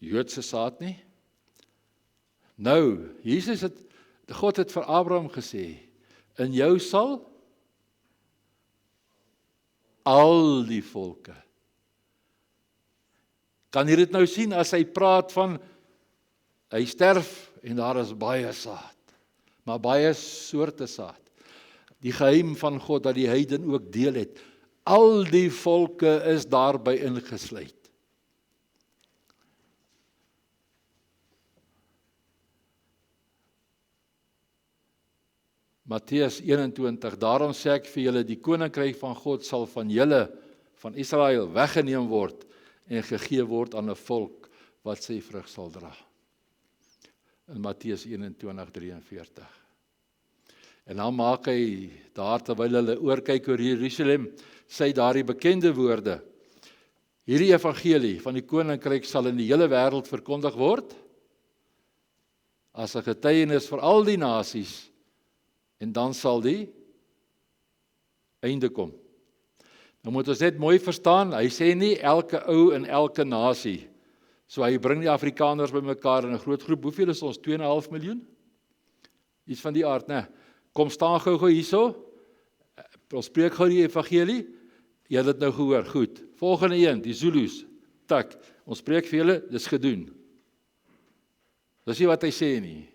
Joodse saad nie. Nou, God het vir Abraham gesê, in jou sal al die volke. Kan jy dit nou sien as hy praat van, hy sterf en daar is baie saad, maar baie soorte saad. Die geheim van God dat die heiden ook deel het. Al die volke is daarby ingesluit. Matteus 21, daarom sê ek vir julle, die koninkryk van God sal van julle, van Israel, weggeneem word en gegee word aan 'n volk wat sy vrug sal dra. In Matteus 21:43. En dan maak hy daar, terwyl hulle oorkyk oor Jerusalem, sê daardie bekende woorde, hierdie evangelie van die koninkryk sal in die hele wêreld verkondig word, as 'n getuienis vir al die nasies, en dan sal die einde kom. Nou moet ons net mooi verstaan, hy sê nie elke ou in elke nasie So hy bring die Afrikaners bymekaar in 'n groot groep. Hoeveel is ons? 2,5 miljoen? Iets van die aard, né? Kom staan gou hierso. Ons spreek gou die evangelie. Jy het dit nou gehoor, goed. Volgende een, die Zulus. Tak, ons spreek vir julle, dis gedoen. Dis nie wat hy sê nie.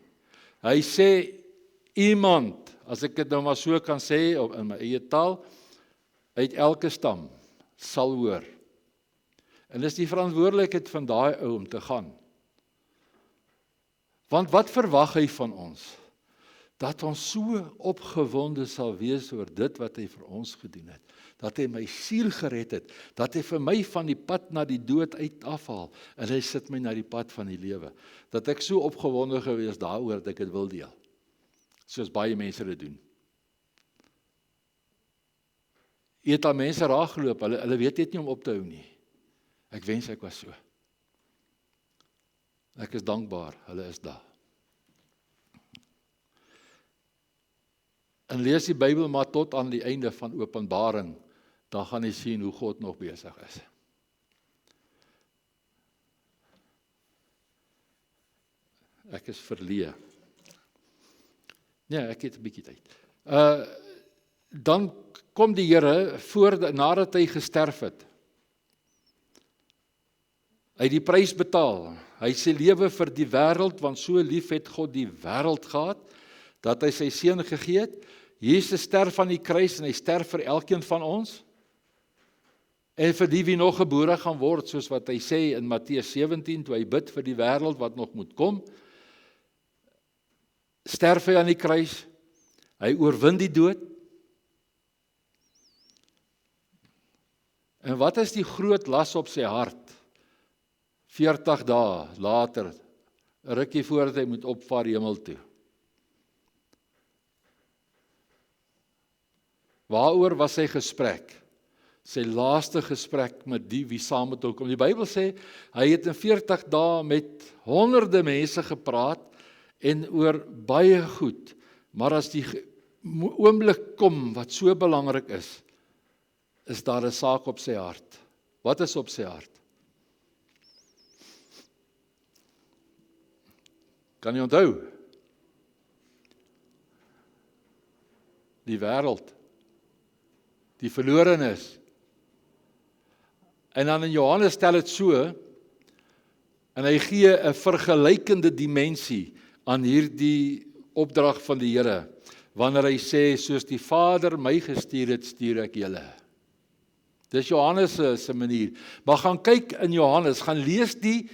Hy sê iemand, as ek dit nou maar so kan sê in my eie taal, uit elke stam sal hoor. En dis die verantwoordelikheid van daai ou om te gaan. Want wat verwag hy van ons? Dat ons so opgewonde sal wees oor dit wat hy vir ons gedoen het. Dat hy my siel gered het, dat hy vir my van die pad na die dood uit afhaal, en hy sit my na die pad van die lewe. Dat ek so opgewonde gewees daaroor dat ek dit wil deel. Soos baie mense dit doen. Jy het al mense raakgeloop, hulle weet net nie om op te hou nie. Ek wens ek was so. Ek is dankbaar, hulle is daar. En lees die Bybel maar tot aan die einde van Openbaring, dan gaan jy sien hoe God nog besig is. Ek is verleë. Nee, ek het 'n bietjie tyd. Dan kom die Here nadat hy gesterf het. Hy het die prys betaal. Hy sê lewe vir die wêreld, want so lief het God die wêreld gehad, dat hy sy seun gegee het. Jesus sterf aan die kruis en hy sterf vir elkeen van ons. En vir die wie nog gebore gaan word, soos wat hy sê in Matteus 17, toe hy bid vir die wêreld wat nog moet kom. Sterf hy aan die kruis. Hy oorwin die dood. En wat is die groot las op sy hart? 40 dae later, 'n rukkie voordat hy moet opvaar hemel toe. Waaroor was sy gesprek? Sy laaste gesprek met die wie saam met hom kom. Die Bybel sê, hy het in 40 dae met honderde mense gepraat en oor baie goed. Maar as die oomblik kom wat so belangrik is daar 'n saak op sy hart. Wat is op sy hart? Kan jy onthou? Die wêreld. Die verlorenes. En dan in Johannes stel dit so, en hy gee 'n vergelykende dimensie aan hierdie opdrag van die Here, wanneer hy sê, soos die Vader my gestuur het, stuur ek julle. Dis Johannes se manier. Maar gaan kyk in Johannes, gaan lees die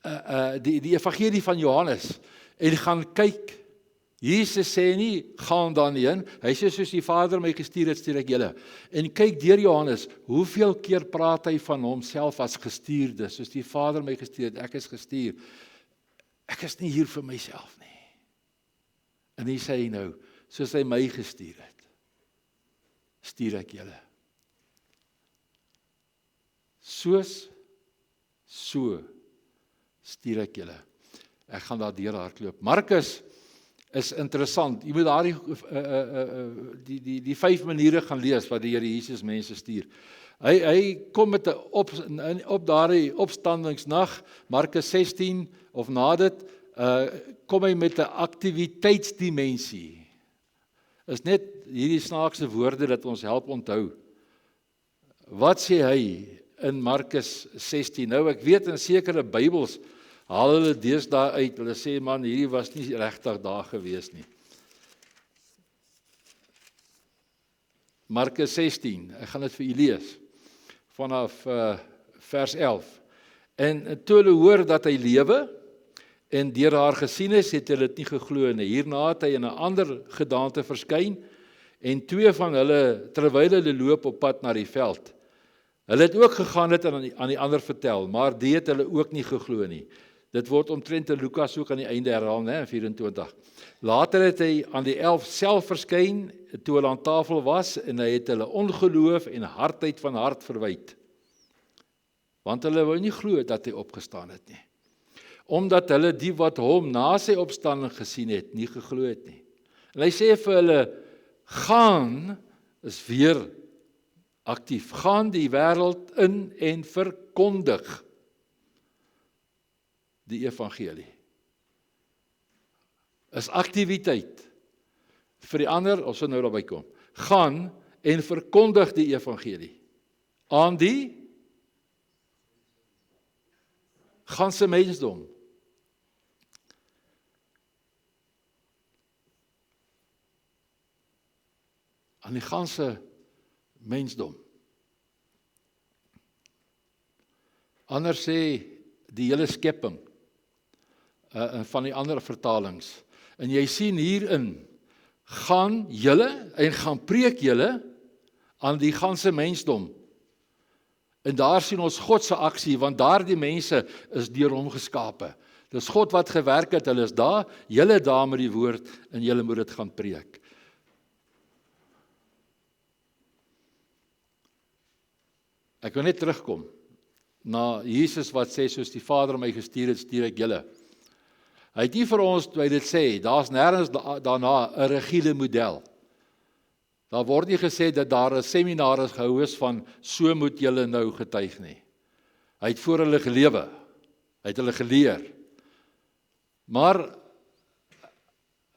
evangelie van Johannes, en gaan kyk. Jesus sê nie, gaan dan heen, hy sê soos die Vader my gestuur het, stuur ek julle. En kyk deur Johannes, hoeveel keer praat hy van homself as gestuurde, soos die Vader my gestuur het, ek is gestuur. Ek is nie hier vir myself nie. En hy sê nou, soos hy my gestuur het, stuur ek julle. So stuur ek julle. Ek gaan daar deur hardloop. Markus is interessant. Jy moet daar die 5 maniere gaan lees wat die Here Jesus mense stuur. Hy kom met op daardie opstandingsnag, Markus 16 of na dit, kom hy met 'n aktiwiteitsdimensie. Is net hierdie snaakse woorde dat ons help onthou. Wat sê hy in Markus 16? Nou ek weet in sekere Bybels haal hulle deesdae uit, hulle sê man, hierdie was nie regtig daar gewees nie. Markus 16, ek gaan dit vir u lees, vanaf vers 11. En toe hulle hoor dat hy lewe, en deur haar gesien is, het hulle dit nie geglo nie. Hierna het hy in 'n ander gedaante verskyn, en 2 van hulle, terwyl hulle loop op pad na die veld, hulle het ook gegaan het en aan die ander vertel, maar die het hulle ook nie geglo nie. Dit word omtrent in Lukas ook aan die einde herhaal, né, 24. Later het hy aan die 11 self verskyn, toe hulle aan tafel was, en hy het hulle ongeloof en hardheid van hart verwyd. Want hulle wou nie glo dat hy opgestaan het nie. Omdat hulle die wat hom na sy opstanding gesien het, nie geglo het nie. En hy sê vir hulle, gaan, is weer aktief, gaan die wêreld in en verkondig. die evangelie. Is aktiwiteit vir die ander, ons sal nou daarby kom. Gaan en verkondig die evangelie aan die ganse mensdom. Aan die ganse mensdom. Anders sê die hele skepping van die ander vertalings. En jy sien hierin, gaan julle en gaan preek julle aan die ganse mensdom. En daar sien ons God se aksie, want daardie mense is deur hom geskape. Dis God wat gewerk het, hulle is daar, julle daar met die woord, en julle moet dit gaan preek. Ek wil net terugkom na Jesus wat sê, soos die Vader my gestuur het, stuur ek julle. Hy het nie vir ons, toe hy dit sê, daar's nêrens daarna 'n rigiede model. Daar word nie gesê dat daar 'n seminar is gehou is van, so moet julle nou getuig nie. Hy het voor hulle gelewe, hy het hulle geleer. Maar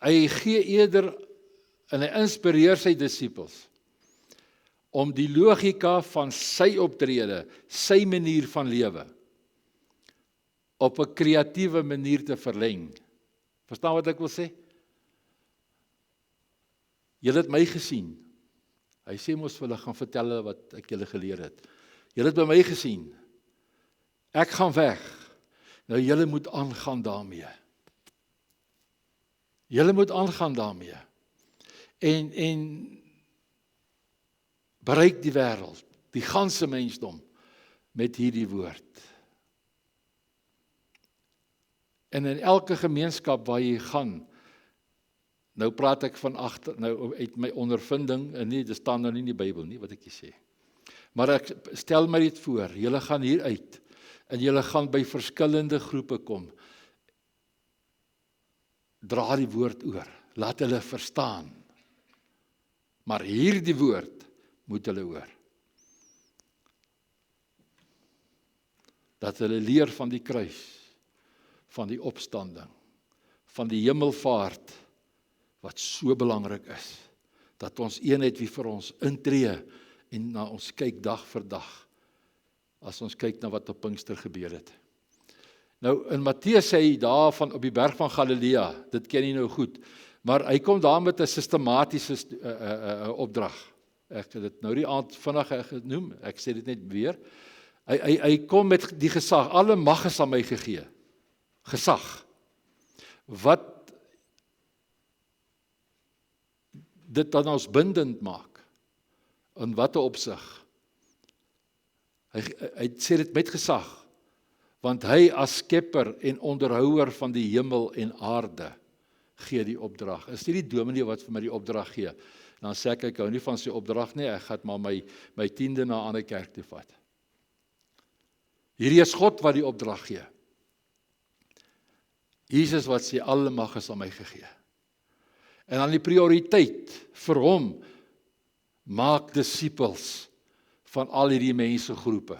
hy gee eerder, en hy inspireer sy disippels, om die logika van sy optrede, sy manier van lewe, op 'n kreatiewe manier te verleng. Verstaan wat ek wil sê? Julle het my gesien. Hy sê mos vir hulle, gaan vertel hulle wat ek julle geleer het. Julle het by my gesien. Ek gaan weg. Nou julle moet aangaan daarmee. Julle moet aangaan daarmee. En bereik die wêreld, die ganse mensdom, met hierdie woord. En in elke gemeenskap waar jy gaan, nou praat ek van agter, nou uit my ondervinding, en nie, dit staan nou nie in die Bybel nie, wat ek sê. Maar ek stel my dit voor, julle gaan hier uit, en julle gaan by verskillende groepe kom. Dra die woord oor, laat hulle verstaan. Maar hierdie woord moet hulle hoor. Dat hulle leer van die kruis, van die opstanding, van die hemelvaart, wat so belangrik is, dat ons eenheid wie vir ons intree, en na ons kyk dag vir dag, as ons kyk na wat op Pinkster gebeur het. Nou, in Matteus sê hy daar van op die berg van Galilea, dit ken jy nou goed, maar hy kom daar met 'n sistematiese opdrag. Ek het dit nou die aand vinnig genoem, ek sê dit net weer. Hy kom met die gesag, alle mag is aan my gegee. Gesag. Wat dit dan ons bindend maak. In watter opsig? Hy sê dit met gesag, want hy as skepper en onderhouer van die hemel en aarde gee die opdrag. Is nie die dominee wat vir my die opdrag gee. Dan sê ek hou nie van sy opdrag nie, ek gaan maar my tiende na 'n ander kerk toe vat. Hierdie is God wat die opdrag gee. Jesus wat sê, alle mag is aan my gegee. En dan die prioriteit vir hom, maak disippels van al hierdie mensegroepe.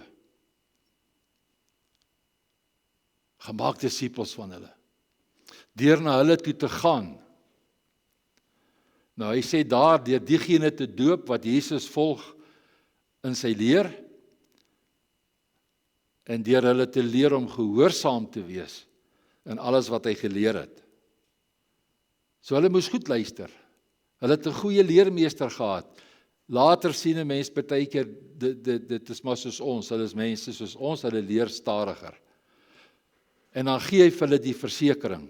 Gemaak disippels van hulle. Deur na hulle toe te gaan. Nou hy sê daar, deur diegene te doop wat Jesus volg in sy leer, en deur hulle te leer om gehoorsaam te wees in alles wat hy geleer het. So hulle moes goed luister. Hulle het 'n goeie leermeester gehad. Later sien 'n mens baie keer, dit is maar soos ons, hulle is mense soos ons, hulle leer stadiger. En dan gee hy vir hulle die versekering,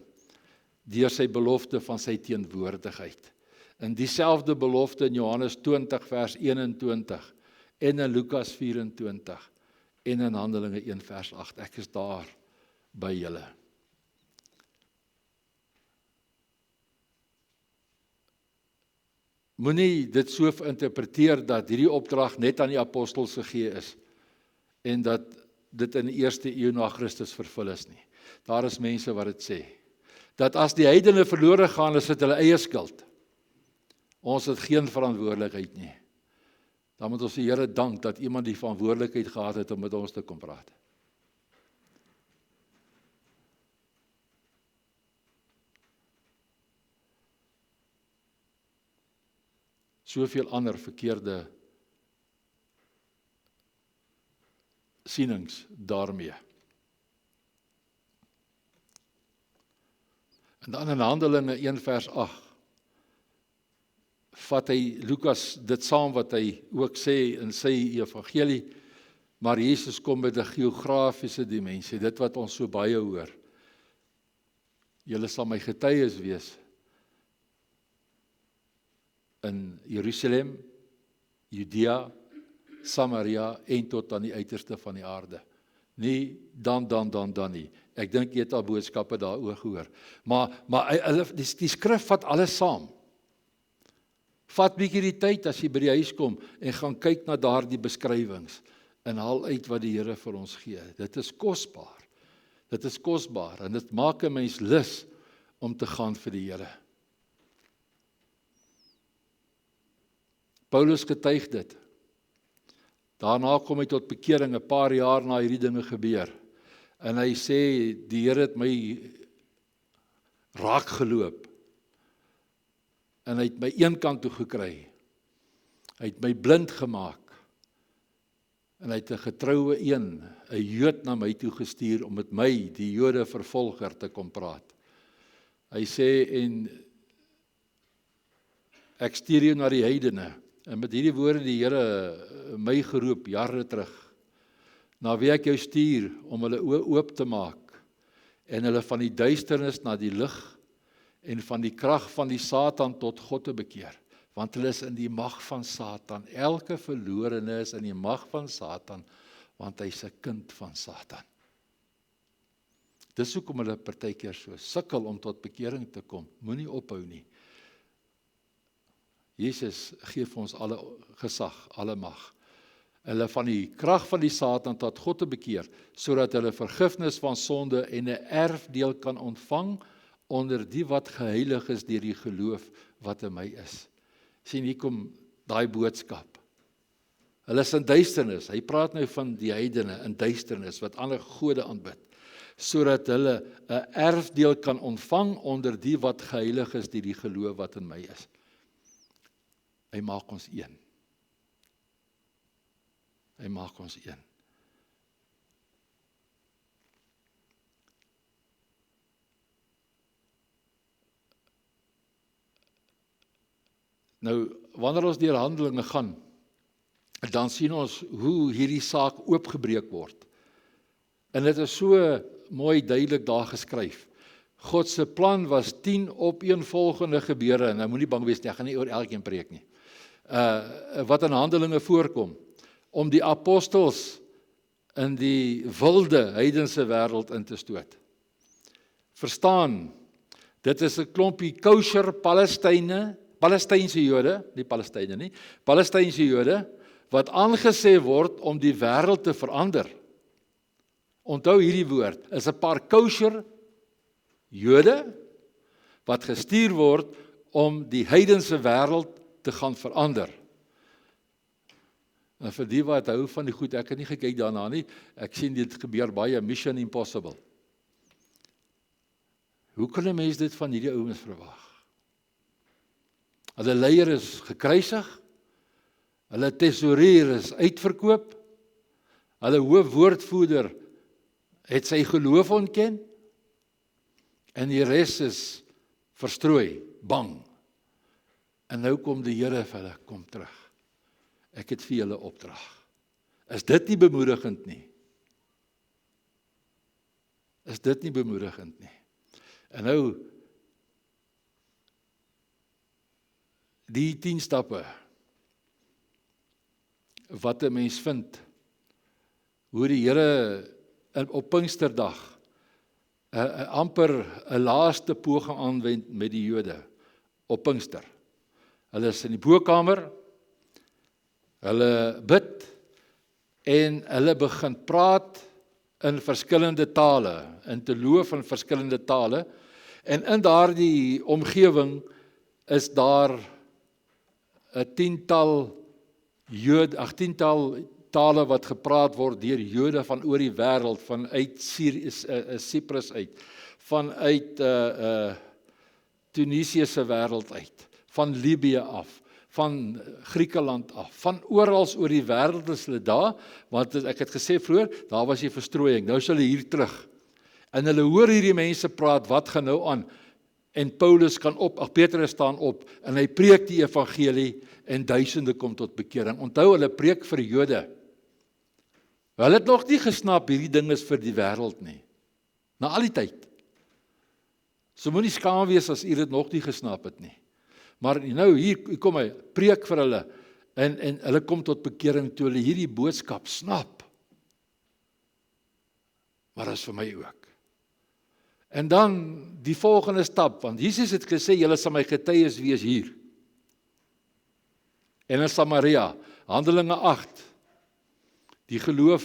deur sy belofte van sy teenwoordigheid. En dieselfde belofte in Johannes 20 vers 21, en in Lukas 24, en in Handelinge 1 vers 8, ek is daar by julle. Moenie dit so interpreteer dat hierdie opdrag net aan die apostels gegee is, en dat dit in die eerste eeu na Christus vervul is nie. Daar is mense wat dit sê, dat as die heidene verlore gaan, is dit hulle eie skuld. Ons het geen verantwoordelikheid nie. Dan moet ons die Here dank dat iemand die verantwoordelikheid gehad het om met ons te kom praat. soveel ander verkeerde sienings daarmee. En dan in Handelinge 1 vers 8 vat hy Lukas dit saam wat hy ook sê in sy evangelie, maar Jesus kom met 'n geografiese dimensie, dit wat ons so baie hoor. Julle sal my getuies wees in Jerusalem, Judea, Samaria en tot aan die uiterste van die aarde. Nie dan nie. Ek dink jy het al boodskappe daaroor gehoor. Maar die skrif vat alles saam. Vat bietjie die tyd as jy by die huis kom en gaan kyk na daardie beskrywings en haal uit wat die Here vir ons gee. Dit is kosbaar. Dit is kosbaar en dit maak 'n mens lus om te gaan vir die Here. Paulus getuig dit. Daarna kom hy tot bekering 'n paar jaar na hierdie dinge gebeur. En hy sê, die Here het my raak geloop. En hy het my een kant toe gekry. Hy het my blind gemaak. En hy het 'n getroue een, 'n Jood na my toe gestuur om met my, die Jode vervolger, te kom praat. Hy sê, en ek stuur jou na die heidene. En met hierdie woorde die Here my geroep, jare terug, na wie ek jou stuur, om hulle oë oop te maak, en hulle van die duisternis na die lig, en van die krag van die Satan tot God te bekeer. Want hulle is in die mag van Satan. Elke verlorene is in die mag van Satan, want hy is 'n kind van Satan. Dis hoekom hulle partykeer so sukkel om tot bekering te kom. Moenie ophou nie. Jesus gee vir ons alle gesag, alle mag. Hulle van die krag van die Satan tot God te bekeer, sodat hulle vergifnis van sonde en 'n erfdeel kan ontvang onder die wat geheilig is deur die geloof wat in my is. Sien, hier kom daai boodskap. Hulle is in duisternis. Hy praat nou van die heidene in duisternis wat ander gode aanbid, sodat hulle 'n erfdeel kan ontvang onder die wat geheilig is deur die geloof wat in my is. Hy maak ons een. Hy maak ons een. Nou, wanneer ons deur Handelinge gaan, dan sien ons hoe hierdie saak oopgebreek word. En dit is so mooi duidelik daar geskryf. God se plan was 10 opeenvolgende gebeure, en nou moenie bang wees nie, ek gaan nie oor elkeen preek nie. Wat in Handelinge voorkom, om die apostels in die wilde heidense wêreld in te stoot. Verstaan, dit is 'n klompie kosher Palestynse Jode, nie Palestyne nie, Palestynse Jode, wat aangesê word om die wêreld te verander. Onthou hierdie woord, is 'n paar kosher Jode, wat gestuur word om die heidense wêreld te gaan verander. En vir die wat hou van die goed, ek het nie gekyk daarna nie, ek sien dit gebeur baie, Mission Impossible. Hoe kan 'n mens dit van hierdie ouens verwag? Hulle leier is gekruisig, hulle tesourier is uitverkoop, hulle hoofwoordvoerder het sy geloof ontken, en die res is verstrooi, bang. En nou kom die Here vir hulle, kom terug. Ek het vir julle opdrag. Is dit nie bemoedigend nie? Is dit nie bemoedigend nie? En nou, die 10 stappe, wat 'n mens vind, hoe die Here op Pinksterdag amper 'n laaste poging aanwend met die Jode op Pinkster. Hulle is in die bokkamer, hulle bid en hulle begin praat in verskillende tale, in te loof in verskillende tale, en in daardie omgewing is daar 'n 10-tal tale wat gepraat word deur Jode van oor die wêreld, vanuit Cyprus uit, vanuit Tunesië se wêreld uit, van Libië af, van Griekeland af, van oral oor die wêreld is hulle daar, want ek het gesê vroeër, daar was die verstrooiing, nou is hulle hier terug. En hulle hoor hierdie mense praat, wat gaan nou aan? En Paulus Petrus staan op, en hy preek die evangelie, en duisende kom tot bekering. Onthou, hulle preek vir Jode. Hulle het nog nie gesnap, hierdie ding is vir die wêreld nie. Na al die tyd. So moenie skaam wees as u dit nog nie gesnap het nie. Maar nou hier kom hy, preek vir hulle, en hulle kom tot bekering toe hulle hierdie boodskap snap. Maar dat is vir my ook. En dan die volgende stap, want Jesus het gesê, julle sal my getuies wees hier. En in Samaria, Handelinge 8, die geloof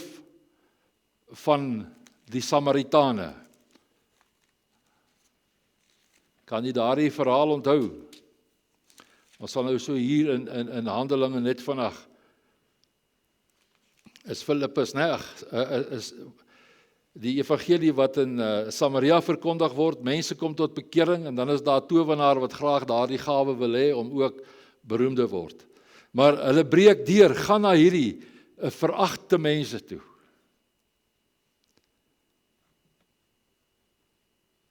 van die Samaritane. Kan jy daardie verhaal onthou? Ons sal nou so hier in Handelinge net vandag. Is Filippus, is die evangelie wat in Samaria verkondig word, mense kom tot bekering, en dan is daar 'n towenaar wat graag daardie gawe wil hê om ook beroemde word. Maar hulle breek deur, gaan na hierdie veragte mense toe.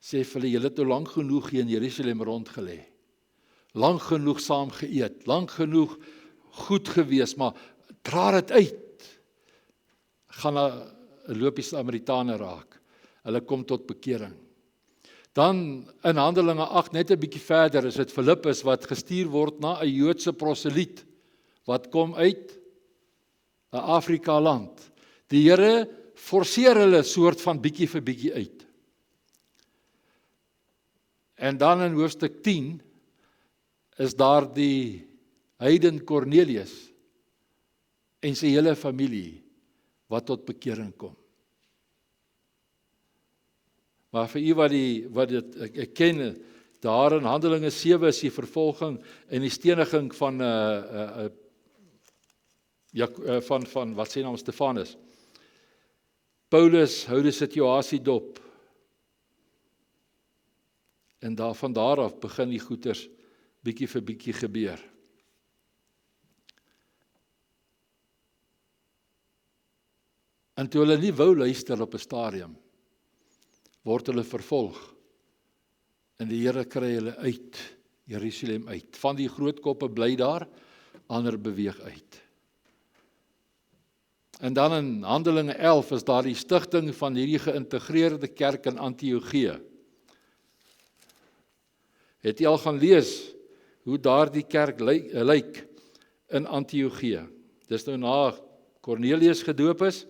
Sê vir hulle, julle het nou lank genoeg hier in Jerusalem rondgelê. Lank genoeg saam geëet, lank genoeg goed gewees, maar dra dit uit. Gaan na 'n loop die Samaritane raak. Hulle kom tot bekering. Dan in Handelinge 8, net 'n bietjie verder, is dit Filippus wat gestuur word na 'n Joodse proseliet, wat kom uit 'n Afrika land. Die Here forceer hulle soort van bietjie vir bietjie uit. En dan in hoofstuk 10 is daar die heiden Cornelius en sy hele familie wat tot bekering kom. Maar vir u wat dit ek ken, daar in Handelinge 7 is die vervolging en die steniging van wat sê naam Stefanus. Paulus hou die situasie dop. En van daar af begin die goeters bietjie vir bietjie gebeur. En toe hulle nie wou luister op 'n stadium, word hulle vervolg. En die Here kry hulle uit Jerusalem uit. Van die groot koppe bly daar, ander beweeg uit. En dan in Handelinge 11 is daar die stigting van hierdie geïntegreerde kerk in Antiochië. Het jy al gaan lees hoe daardie kerk lyk in Antiochië? Dis nou na Cornelius gedoop is,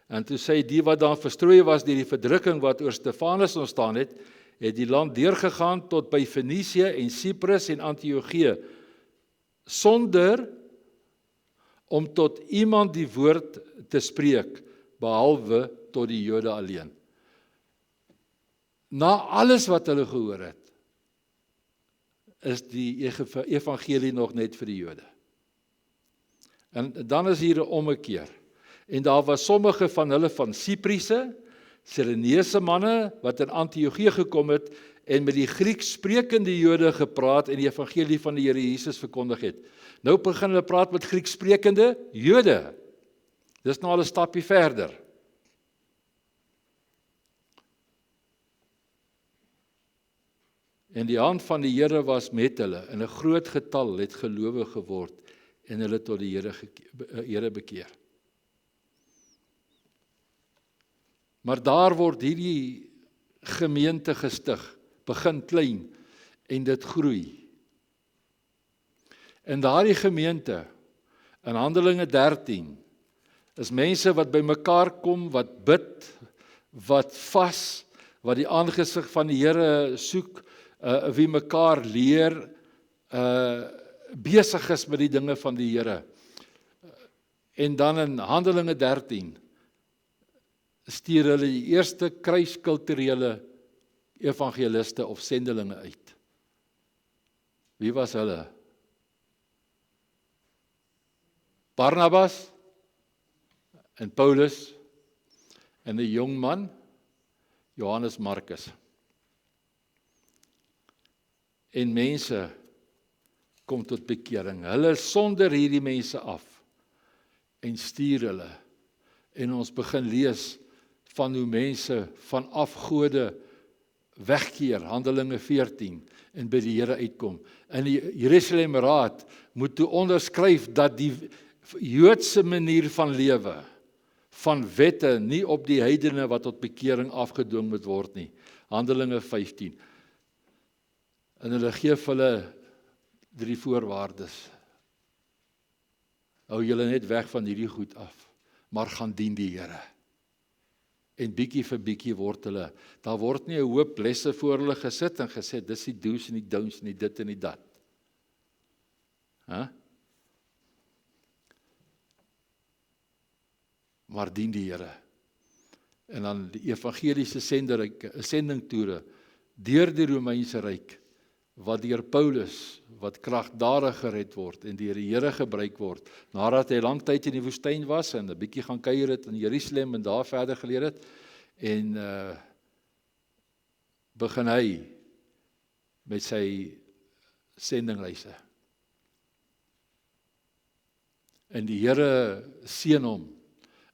en toe sê die wat dan verstrooi was deur die verdrukking wat oor Stefanus ontstaan het die land deurgegaan tot by Fenisië en Siprus en Antiochië, sonder om tot iemand die woord te spreek, behalwe tot die Jode alleen. Na alles wat hulle gehoor het, is die evangelie nog net vir die Jode. En dan is hier 'n ommekeer. En daar was sommige van hulle van Sipriese, Sireneese manne, wat in Antiochië gekom het, en met die Grieks sprekende Jode gepraat, en die evangelie van die Here Jesus verkondig het. Nou begin hulle praat met Grieks sprekende Jode. Dis nou al 'n stapie verder. En die hand van die Here was met hulle, en 'n groot getal het gelowig geword, en hulle tot die Here bekeer. Maar daar word hierdie gemeente gestig, begin klein, en dit groei. En daardie gemeente, in Handelinge 13, is mense wat by mekaar kom, wat bid, wat vas, wat die aangesig van die Here soek, wie mekaar leer, besig is met die dinge van die Here. En dan in Handelinge 13, stuur hulle die eerste kruiskulturele evangeliste of sendelinge uit. Wie was hulle? Barnabas en Paulus en 'n jong man, Johannes Markus. En mense kom tot bekering. Hulle sonder hierdie mense af en stuur hulle. En ons begin lees van hoe mense van afgode wegkeer, Handelinge 14, en by die Here uitkom. En die Jerusalem Raad moet toe onderskryf dat die Joodse manier van lewe, van wette, nie op die heidene wat tot bekering afgedwing moet word nie. Handelinge 15. En hulle gee vir hulle 3 voorwaardes. Hou julle net weg van hierdie goed af, maar gaan dien die Here. En bietjie vir bietjie word hulle, daar word nie 'n hoop lesse voor hulle gesit en gesê, dis die do's en die don'ts en die dit en die dat. Maar dien die Here. En dan die evangeliese sendingtoere deur die Romeinse ryk, wat deur Paulus, wat kragtadig gered word en deur die Here gebruik word, nadat hy lang tyd in die woestyn was en 'n bietjie gaan kuier het in Jerusalem en daar verder geleer het, en begin hy met sy sendingreise. En die Here seën hom,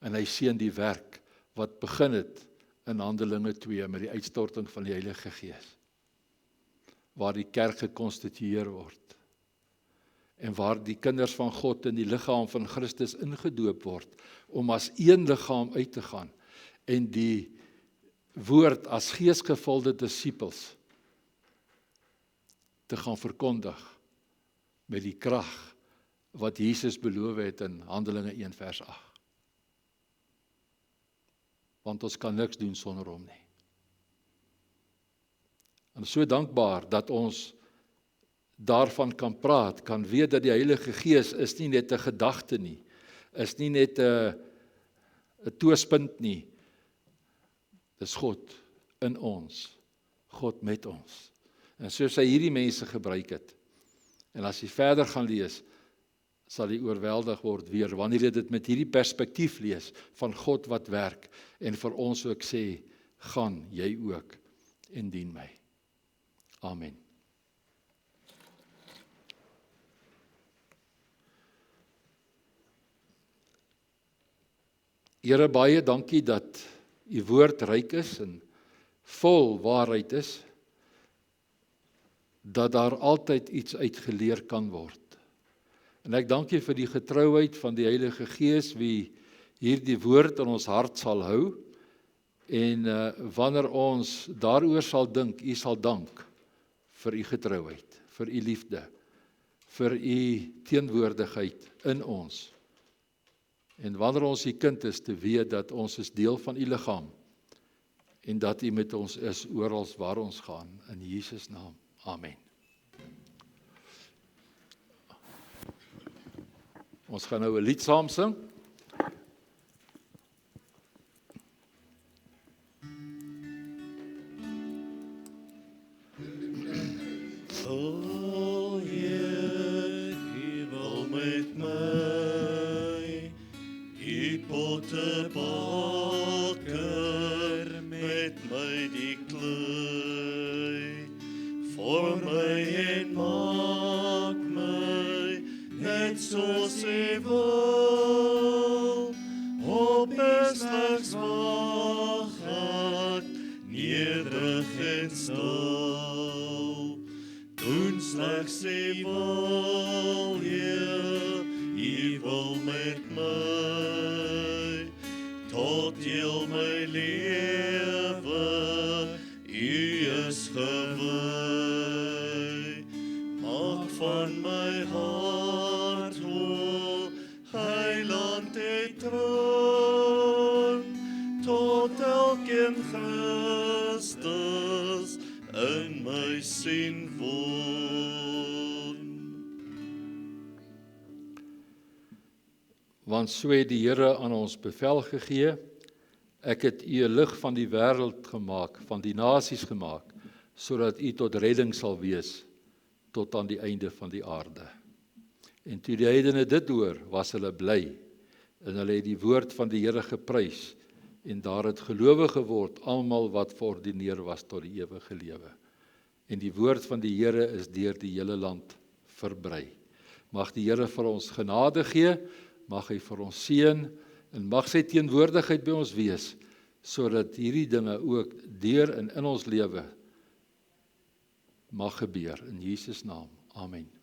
en hy seën die werk wat begin het in Handelinge 2 met die uitstorting van die Heilige Gees, waar die kerk gekonstitueer word, en waar die kinders van God in die liggaam van Christus ingedoop word, om as een liggaam uit te gaan, en die woord as geesgevulde disippels te gaan verkondig, met die krag wat Jesus beloof het in Handelinge 1 vers 8. Want ons kan niks doen sonder hom nie. En so dankbaar dat ons daarvan kan praat, kan weet dat die Heilige Gees is nie net 'n gedagte nie, is nie net 'n toospunt nie. Dis God in ons, God met ons. En soos hy hierdie mense gebruik het, en as jy verder gaan lees, sal jy oorweldig word weer, wanneer jy dit met hierdie perspektief lees, van God wat werk, en vir ons ook sê, gaan jy ook, en dien my. Amen. Here, baie dankie dat u woord ryk is en vol waarheid is, dat daar altyd iets uitgeleer kan word. En ek dank u vir die getrouheid van die Heilige Gees, wie hierdie woord in ons hart sal hou, en wanneer ons daaroor sal dink, u sal dank vir u getrouheid, vir u liefde, vir u teenwoordigheid in ons. En wanneer ons u kind is, te weet dat ons is deel van u liggaam, en dat u met ons is oral waar ons gaan, in Jesus naam. Amen. Ons gaan nou 'n lied saam sing. O Heer, u wil met my, u pottebakker met my die klei, vorm my en maak my, net soos u wil, op u slegs wag ek, nederig en stil, doen slegs u wil, Heer, u wil met my, tot heel my lewe, u is gewy, maak van my hart wol, heiland en troon, tot elkeen Christus in my sien woon. Want so het die Here aan ons bevel gegee, ek het u 'n lig van die wêreld gemaak, van die nasies gemaak, sodat u tot redding sal wees, tot aan die einde van die aarde. En toe die heidene dit hoor, was hulle bly, en hulle het die woord van die Here geprys, en daar het gelowig geword, almal wat verordeneer was tot die ewige lewe. En die woord van die Here is deur die hele land verbrei. Mag die Here vir ons genade gee, mag hy vir ons seën en mag sy teenwoordigheid by ons wees, sodat hierdie dinge ook deur en in ons lewe mag gebeur. In Jesus naam. Amen.